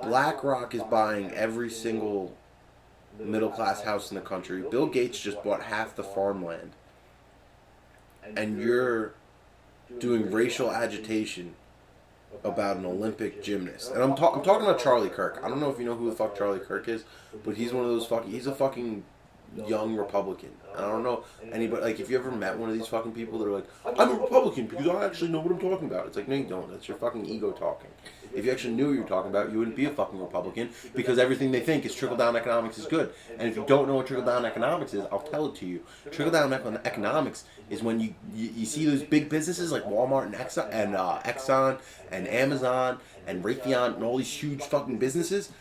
BlackRock is buying every single middle class house in the country. Bill Gates just bought half the farmland. And you're doing racial agitation about an Olympic gymnast. And I'm talking about Charlie Kirk. I don't know if you know who the fuck Charlie Kirk is, but he's one of those he's a fucking young Republican. I don't know anybody, like if you ever met one of these fucking people that are like, I'm a Republican because I actually know what I'm talking about. It's like, no you don't. That's your fucking ego talking. If you actually knew what you were talking about, you wouldn't be a fucking Republican, because everything they think is trickle-down economics is good. And if you don't know what trickle-down economics is, I'll tell it to you. Trickle-down economics is when you see those big businesses like Walmart and Exxon and Amazon and Raytheon and all these huge fucking businesses.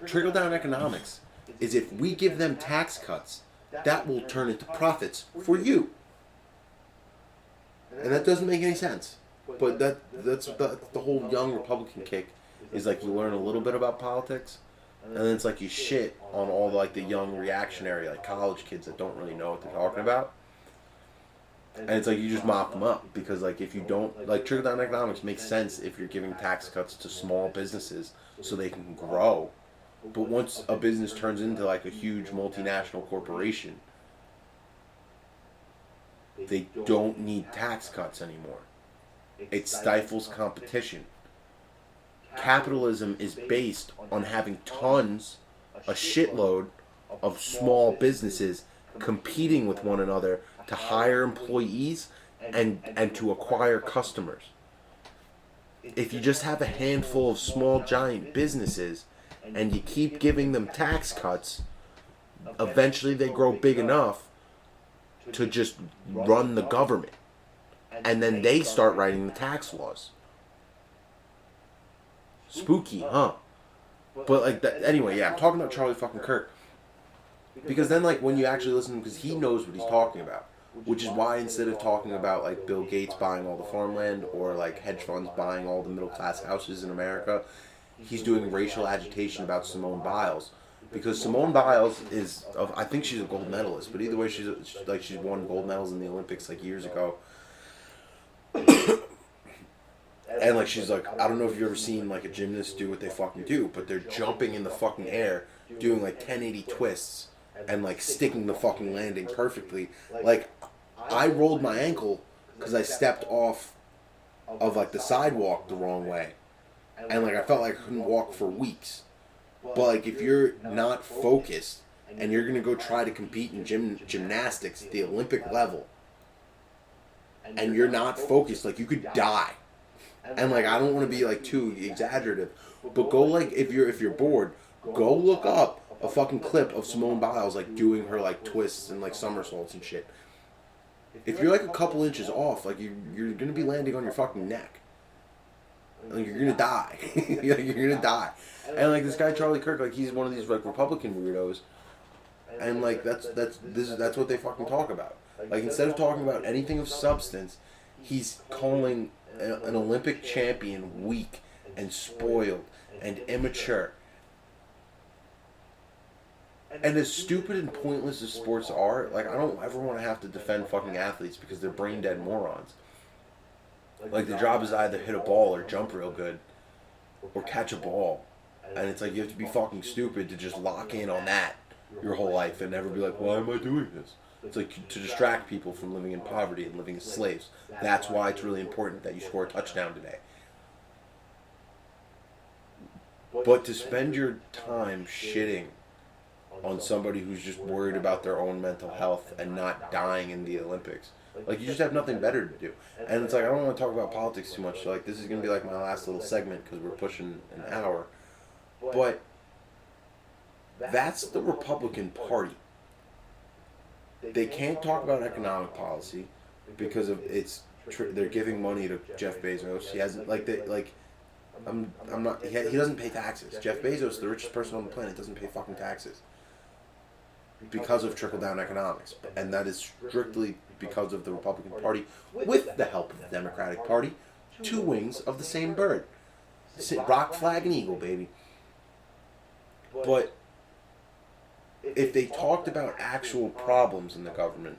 Trickle-down economics is if we give them tax cuts, that will turn into profits for you. And that doesn't make any sense. But that's the whole young Republican kick, is like you learn a little bit about politics, and then it's like you shit on all like the young reactionary like college kids that don't really know what they're talking about. And it's like you just mop them up because like if you don't like trickle down economics makes sense if you're giving tax cuts to small businesses so they can grow. But once a business turns into like a huge multinational corporation, they don't need tax cuts anymore. It stifles competition. Capitalism is based on having tons, a shitload of small businesses competing with one another to hire employees and to acquire customers. If you just have a handful of small giant businesses and you keep giving them tax cuts, eventually they grow big enough to just run the government. And then they start writing the tax laws. Spooky, huh? But like that, anyway, yeah, I'm talking about Charlie fucking Kirk. Because then like when you actually listen to him, because he knows what he's talking about. Which is why instead of talking about like Bill Gates buying all the farmland or like hedge funds buying all the middle class houses in America, he's doing racial agitation about Simone Biles. Because Simone Biles is, I think she's a gold medalist, but either way she's won gold medals in the Olympics like years ago. And like she's like, I don't know if you've ever seen like a gymnast do what they fucking do, but they're jumping in the fucking air, doing like 1080 twists, and like sticking the fucking landing perfectly. Like I rolled my ankle because I stepped off of like the sidewalk the wrong way, and like I felt like I couldn't walk for weeks. But like if you're not focused and you're gonna go try to compete in gymnastics at the Olympic level, and you're not focused, like you could die. And like I don't want to be like too exaggerative, but go like if you're bored, go look up a fucking clip of Simone Biles like doing her like twists and like somersaults and shit. If you're like a couple inches off, like you're gonna be landing on your fucking neck. Like you're gonna die. You're gonna die. And like this guy Charlie Kirk, like he's one of these like Republican weirdos, and like that's what they fucking talk about. Like instead of talking about anything of substance, he's calling an Olympic champion weak and spoiled and immature. And as stupid and pointless as sports are, like I don't ever want to have to defend fucking athletes because they're brain dead morons. Like their job is either hit a ball or jump real good or catch a ball. And it's like you have to be fucking stupid to just lock in on that your whole life and never be like, why am I doing this? It's like to distract people from living in poverty and living as slaves. That's why it's really important that you score a touchdown today. But to spend your time shitting on somebody who's just worried about their own mental health and not dying in the Olympics, like you just have nothing better to do. And it's like I don't want to talk about politics too much. So like this is gonna be like my last little segment because we're pushing an hour. But that's the Republican Party. They can't talk about economic policy because of they're giving money to Jeff Bezos. He hasn't I'm not. He doesn't pay taxes. Jeff Bezos, the richest person on the planet, doesn't pay fucking taxes because of trickle down economics, and that is strictly because of the Republican Party with the help of the Democratic Party. Two wings of the same bird. Rock, flag, and eagle, baby. But if they talked about actual problems in the government,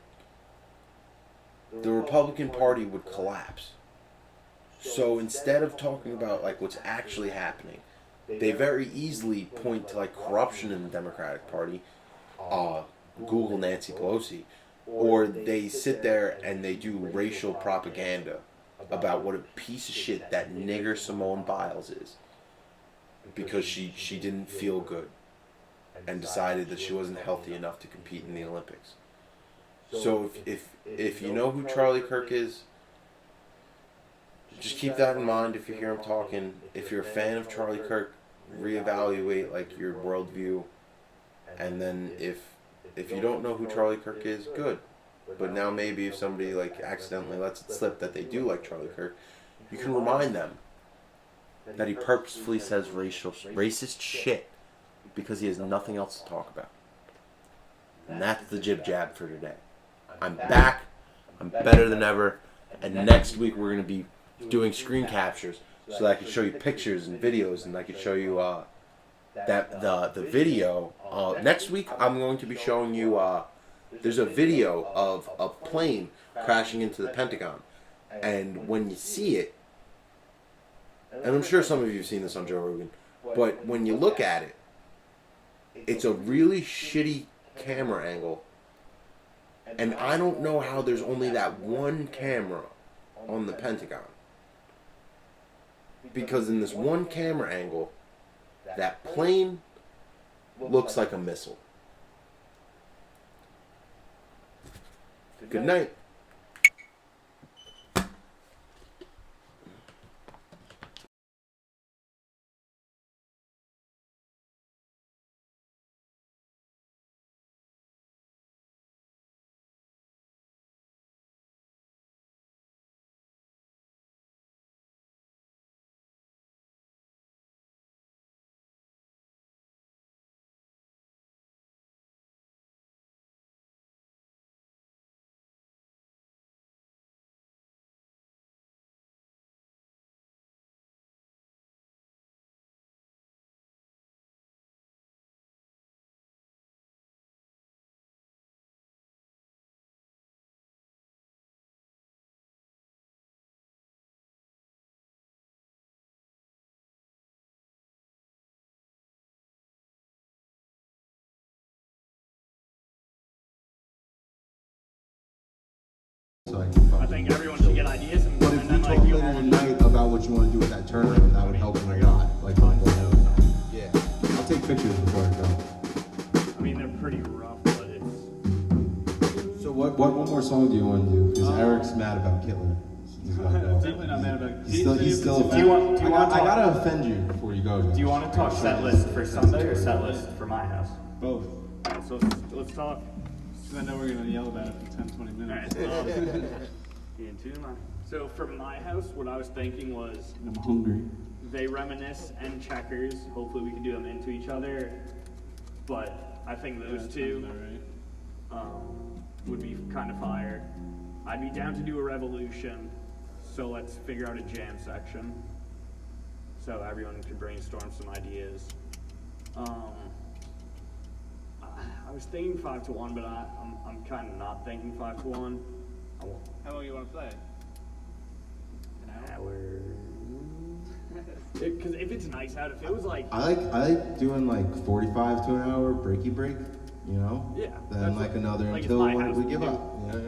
the Republican Party would collapse. So instead of talking about like what's actually happening, they very easily point to like corruption in the Democratic Party, Google Nancy Pelosi, or they sit there and they do racial propaganda about what a piece of shit that nigger Simone Biles is, because she didn't feel good and decided that she wasn't healthy enough to compete in the Olympics. So if you know who Charlie Kirk is, just keep that in mind if you hear him talking. If you're a fan of Charlie Kirk, reevaluate like your worldview. And then if you don't know who Charlie Kirk is, good. But now maybe if somebody like accidentally lets it slip that they do like Charlie Kirk, you can remind them that he purposefully says racist shit because he has nothing else to talk about. And that's the Jib Jab for today. I'm back. I'm better than ever. And next week we're going to be doing screen captures so that I can show you pictures and videos, and I can show you that the video. Next week I'm going to be showing you there's a video of a plane crashing into the Pentagon. And when you see it, and I'm sure some of you have seen this on Joe Rogan, but when you look at it, it's a really shitty camera angle. And I don't know how there's only that one camera on the Pentagon. Because in this one camera angle, that plane looks like a missile. Good night. I think everyone should get ideas and, But if we then talk like you later tonight about what you want to do with that tournament, that would help me a lot. Like, yeah, I'll take pictures before I go. I mean, they're pretty rough, but it's... So what one more song do you want to do? Because Eric's mad about Kittler. He's gotta go. Definitely not mad about it. He's still. Do you want I gotta offend you before you go. Josh. Do you want to talk set list for Sunday or set list for my house? Both. Alright, so let's talk. Because I know we're going to yell about it for 10, 20 minutes. So for my house, what I was thinking was I'm hungry. they reminisce and checkers. Hopefully we can do them into each other. But I think those two would be kind of fire. I'd be down to do a revolution. So let's figure out a jam section. So everyone could brainstorm some ideas. I was thinking 5 to 1, but I'm kind of not thinking 5 to 1. How long you want to play? An hour. Because if it's nice out, if it was like I like doing like 45 to an hour breaky break. You know. Yeah. Then like another like until it's my house we to give do. up. Yeah.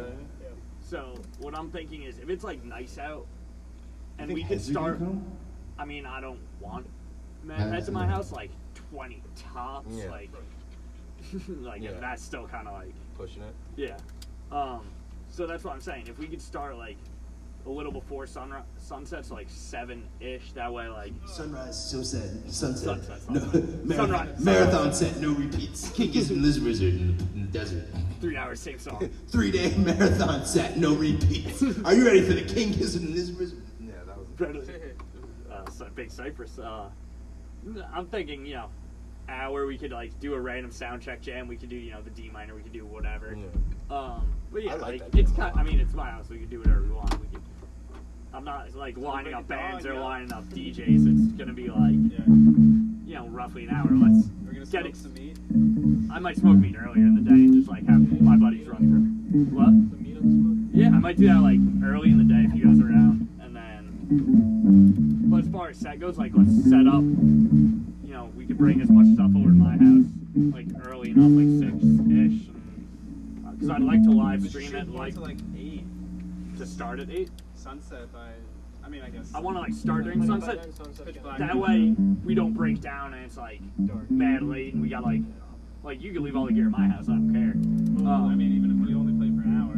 So what I'm thinking is, if it's like nice out, and Think we could Hezzy can start. come? I mean, I don't want heads in my house like 20 tops, Yeah. like Yeah. that's still kind of like Pushing it. yeah. So that's what I'm saying. If we could start like a little before sunset, so like 7-ish. That way, like Sunrise, sunset, sunset. Sunset, No, Sunrise. marathon set, no repeats. King is in Liz Wizard in the desert. 3 hours, same song. 3-day marathon set, no repeats. Are you ready for the King is in Liz Wizard? Yeah, that was. Big Cypress. I'm thinking, hour we could like do a random sound check jam. We could do, the D minor. We could do whatever. Yeah. But yeah, I like like that it's jam. kind. I mean, it's my house. We can do whatever we want. We could. I'm not like lining up bands or lining up DJs. It's gonna be like, roughly an hour. Let's We're going to get smoke it. some meat. I might smoke meat earlier in the day and just like have my buddies run through. What? Some meat on the smoke? Yeah, I might do that like early in the day if you guys are around, and then. But as far as set goes, like let's set up. We could bring as much stuff over to my house like early enough, like 6-ish, because I'd like to live stream it to like 8. to start at 8. Sunset by, I guess. I want to like start during sunset. Pitch black. That way we don't break down and it's like mad late and we got like you can leave all the gear at my house. I don't care. Even if we only play for an hour.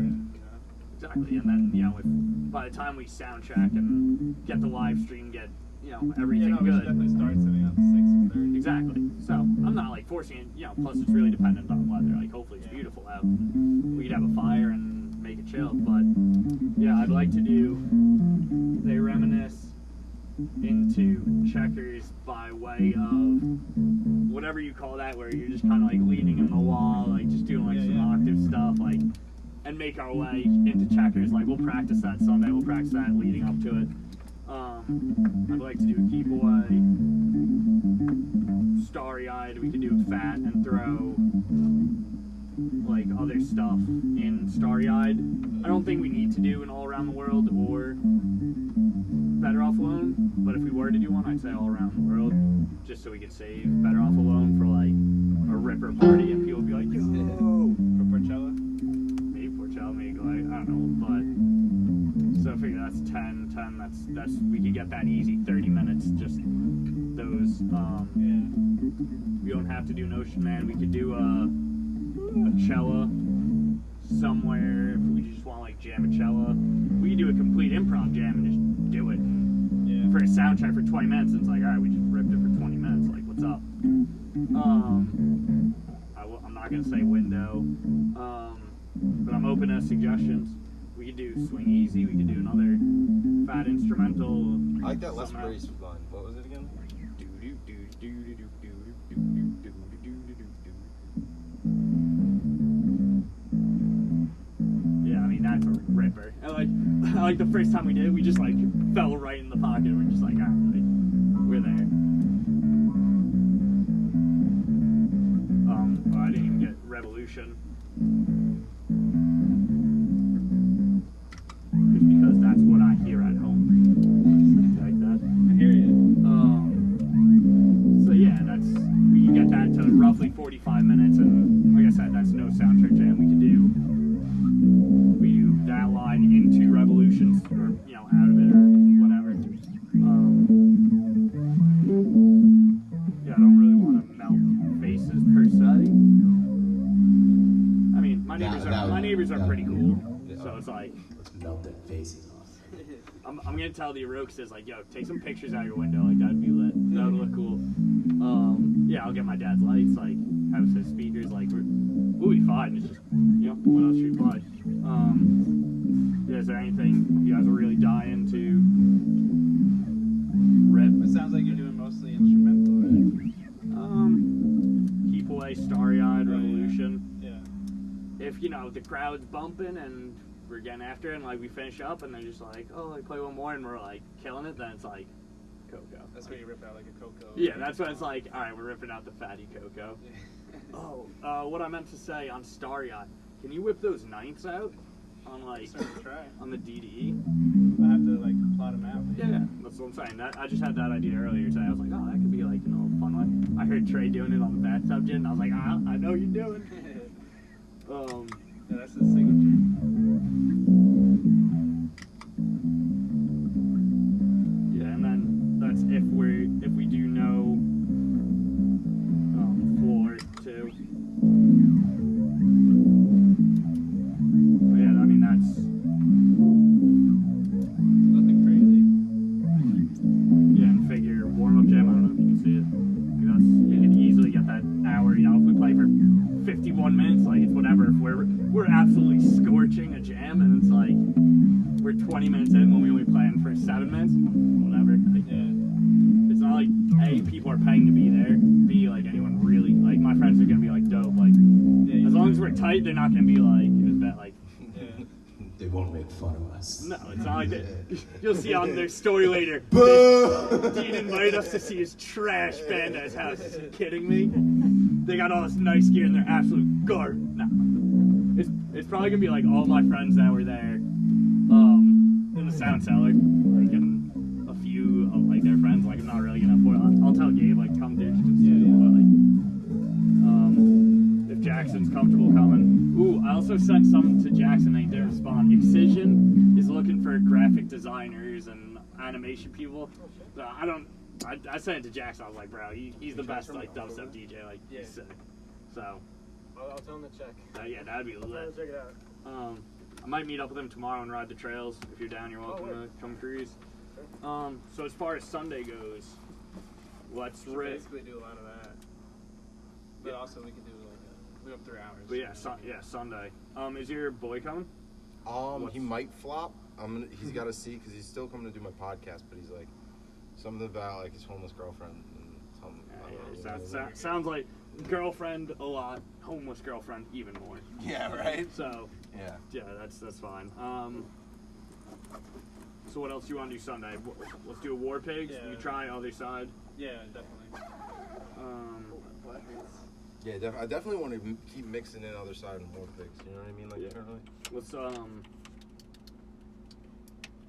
Exactly, and then if, by the time we sound check and get the live stream, get everything We should good. definitely start setting up 6:30. Exactly. So I'm not like forcing it. Plus it's really dependent on weather. Like hopefully it's beautiful out. We could have a fire and make it chill. But yeah, I'd like to do. They reminisce into checkers by way of whatever you call that, where you're just kind of like leaning in the wall, like just doing like some octave stuff, like, and make our way into checkers. Like we'll practice that Sunday. We'll practice that leading up to it. I'd like to do a Keep Away, Starry Eyed. We could do Fat and throw like other stuff in Starry-Eyed. I don't think we need to do an all around the world or Better Off Alone, but if we were to do one, I'd say all around the world, just so we could save Better Off Alone for like a ripper party and people would be like, yo, For Porchella? maybe Porchella, maybe like, I don't know, but so I figure that's 10, that's we could get that easy 30 minutes, just those. Yeah. We don't have to do an Ocean Man. We could do a Cella somewhere if we just want like jam a Cella. We could do a complete improv jam and just do it. Yeah. For a soundtrack for 20 minutes, it's like, alright, we just ripped it for 20 minutes. Like, what's up? I'm not gonna say window, but I'm open to suggestions. We could do Swing Easy. We could do another fat instrumental. I like that Les somehow. Brace line. What was it again? Yeah, I mean that's a ripper. I like the first time we did it, we just like fell right in the pocket. We're just like, alright, we're there. Well, I didn't even get Revolution. Just because that's what I hear at home. Like that. I hear you. So yeah, we can get that to roughly 45 minutes, and like I said, that's no soundtrack jam. We do that line into Revolutions, or out of it, or whatever. Yeah, I don't really want to melt faces per se. I mean, my neighbors are pretty cool, so it's like. Let's melt their faces off. I'm gonna tell the Irokes like, yo, take some pictures out your window, like that'd be lit. That would look cool. Yeah, I'll get my dad's lights, like have his speakers, like we'll be fine. It's just, what else should we play? Yeah, is there anything you guys are really dying to rip? It sounds like you're doing mostly instrumental, right? Keep Away, Starry-Eyed, Revolution. Yeah. If the crowd's bumping and we're getting after it, and like we finish up and they're just like, oh, like play one more, and we're like killing it, then it's like Coco. That's where you rip out like a Coco. Yeah, that's when it's like, all right, we're ripping out the fatty Coco. What I meant to say on Starry-Eyed, can you whip those ninths out on like Start to try. on the DDE? I have to like plot them out. Yeah, that's what I'm saying. I just had that idea earlier today. I was like, oh, that could be like a fun one. I heard Trey doing it on the bathtub gin, and I was like, I know you're doing. Yeah, that's his signature. Yeah, and then that's if we do no floor too. But yeah, I mean that's Nothing crazy. yeah, and figure warm up jam. I don't know if you can see it. Like you can easily get that hour. If we play for 51 minutes, like it's whatever. If we're absolutely scorching a jam, and it's like we're 20 minutes in when we only plan for 7 minutes, whatever. Like, Yeah. it's not like A, people are paying to be there. B, like anyone really like my friends are gonna be like dope. Like Yeah, as long as we're tight, they're not gonna be like it was bad. Like Yeah. They won't make fun of us. no, it's not like that. You'll see on their story later. Dean invited us to see his trash band at his house. Is he kidding me? They got all this nice gear and they're absolute garbage. No. It's probably gonna be like all my friends that were there in the sound cellar, like and a few of like their friends. Like I'm not really gonna afford. I'll tell Gabe like come dude. But like if Jackson's comfortable coming. Ooh, I also sent some to Jackson. And they didn't respond. Excision is looking for graphic designers and animation people. So I sent it to Jackson. I was like, bro, he's the best like dubstep DJ. Like he's sick. So. I'll tell him to check. Yeah, that'd be lit. Check it out. I might meet up with him tomorrow and ride the trails. If you're down, you're welcome to come cruise. So as far as Sunday goes, let's rip. Basically do a lot of that. But also we can do like we have 3 hours. But yeah, Sunday. Is your boy coming? He might flop. He's got to see because he's still coming to do my podcast, but he's like something about like his homeless girlfriend and something. Sounds like girlfriend a lot, homeless girlfriend even more. Yeah, right. So Yeah. that's fine. So what else do you want to do Sunday? Let's do a War Pigs. Yeah. You try other side. Yeah, definitely. Yeah, I definitely want to keep mixing in other side and more picks. You know what I mean? Like Yeah. currently. Let's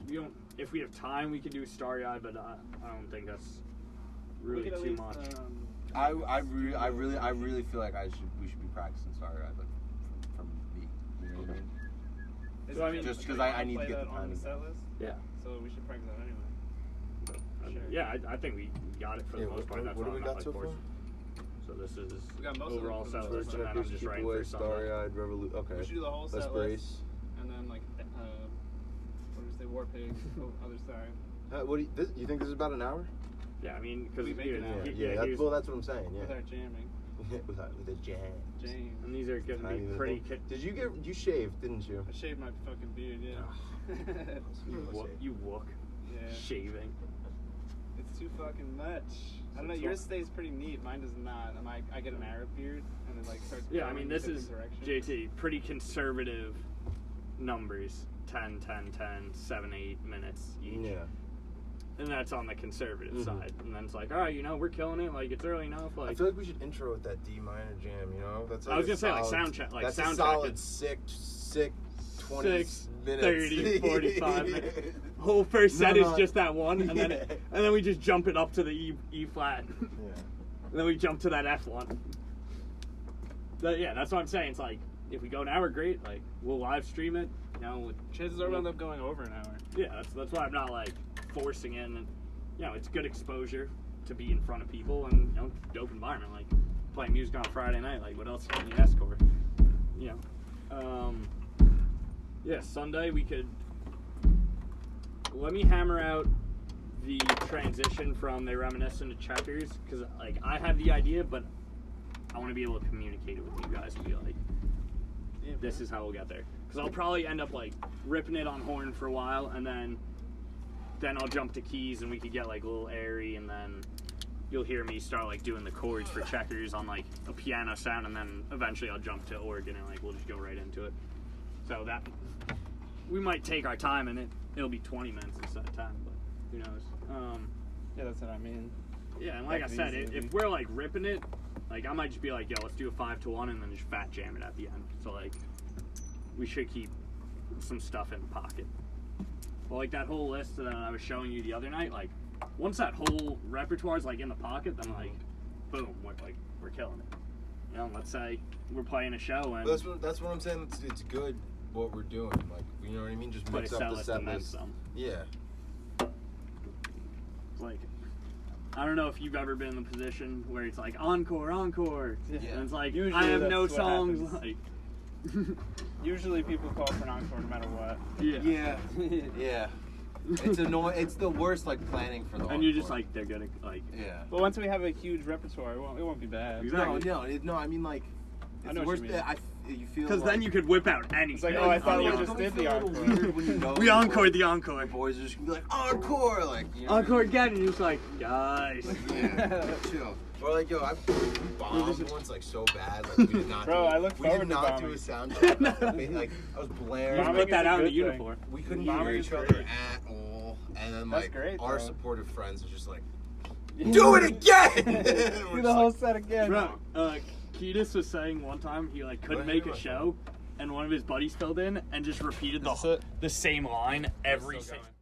we don't. If we have time, we could do Starry Eye, but I don't think that's really We could at too least, much. I really feel like we should be practicing Starry Eye, but from me. You know what I mean? Is So, I it mean, just like, 'cause you I wanna need to play get the that on timing the set list? Yeah. So we should practice that anyway. Sure. Yeah, I think we got it for the Yeah, most part. That's what do why we I'm got not so like far? forcing. So this is We got most of overall them for the set most list, part. and then I'm just Keep writing away, for Sunday. Starry-eyed revolution. Okay. We should do the whole Let's set brace. list, and then like what do we say, War Pigs, other side. What do you think this is about an hour? Yeah, I mean, because We make it now. That's what I'm saying. With Yeah. our jamming. with a jam. James. and these are going to Tiny be little pretty. thing. Did you shaved, didn't you? I shaved my fucking beard, yeah. You wook Yeah. shaving. It's too fucking much. I don't know, yours stays pretty neat, mine does not. I get an Arab beard, and it like starts Yeah, I growing mean, in this different is directions. JT. Pretty conservative numbers. 10, 10, 10, 7, 8 minutes each. Yeah. And that's on the conservative Mhm. side. And then it's like, all right, we're killing it. Like, it's early enough. I Like, feel like we should intro with that D minor jam. You know, that's. Like I was a gonna say, like, solid- sound check. Like, that's sound a solid check. sick 20 6, minutes. 30, 45 minutes. Whole first set is No. just that one, and then Yeah. and then we just jump it up to the E flat, and Yeah. then we jump to that F one. But yeah, that's what I'm saying. It's like if we go an hour, great. Like we'll live stream it. Chances are we'll end up going over an hour. Yeah, that's why I'm not like forcing it. And it's good exposure to be in front of people and dope environment. Like playing music on a Friday night. Like what else can you ask for? Yeah, Sunday we could. Let me hammer out the transition from They Reminiscent to Checkers, because like I have the idea, but I want to be able to communicate it with you guys and be like, this is how we'll get there. Because I'll probably end up like ripping it on horn for a while, and then I'll jump to keys and we could get like a little airy, and then you'll hear me start like doing the chords for Checkers on like a piano sound, and then eventually I'll jump to organ and like we'll just go right into it. So that we might take our time, and it'll be 20 minutes instead of 10, but who knows. Yeah, that's what I mean. Yeah, and like I said, if we're like ripping it, like I might just be like, yo, let's do a 5-1 and then just fat jam it at the end. So like we should keep some stuff in the pocket. But like that whole list that I was showing you the other night, like once that whole repertoire is like in the pocket, then like boom, we're killing it. Let's say we're playing a show and That's what I'm saying. It's good what we're doing. Like, you know what I mean? Just play a mix set up the list set and then list. some. Yeah. Like, I don't know if you've ever been in the position where it's like encore, encore, Yeah. and it's like Usually I have no that's what songs. happens. Like, Usually people call for an encore no matter what. yeah. Yeah. It's annoying. It's the worst, like planning for the. And you're just encore. like, they're gonna like. Yeah. But once we have a huge repertoire, it won't be bad. Exactly. No. I mean, like, I it's know the what worst. you mean. You feel Because like, then you could whip out anything. It's like, oh, I thought we on the just encore. did the a little encore. weird when you know. We encored the encore. The boys are just gonna be like encore, like you know, Encore again, and you're just like, guys. Yeah, chill. Or like, yo, I bombed once like so bad, like we did not. Bro, do, I look we forward did to not bombing. do a sound check. Like I was blaring. Just Bombing put that is a out in the good thing. uniform. We couldn't Bombing hear is each other great. at all, and then That's like great, our though. supportive friends are just like, do it again. Do the whole set again. Bro, Ketis was saying one time he like couldn't What make happened? a show, and one of his buddies filled in and just repeated Is this it? the same line every Still single. going.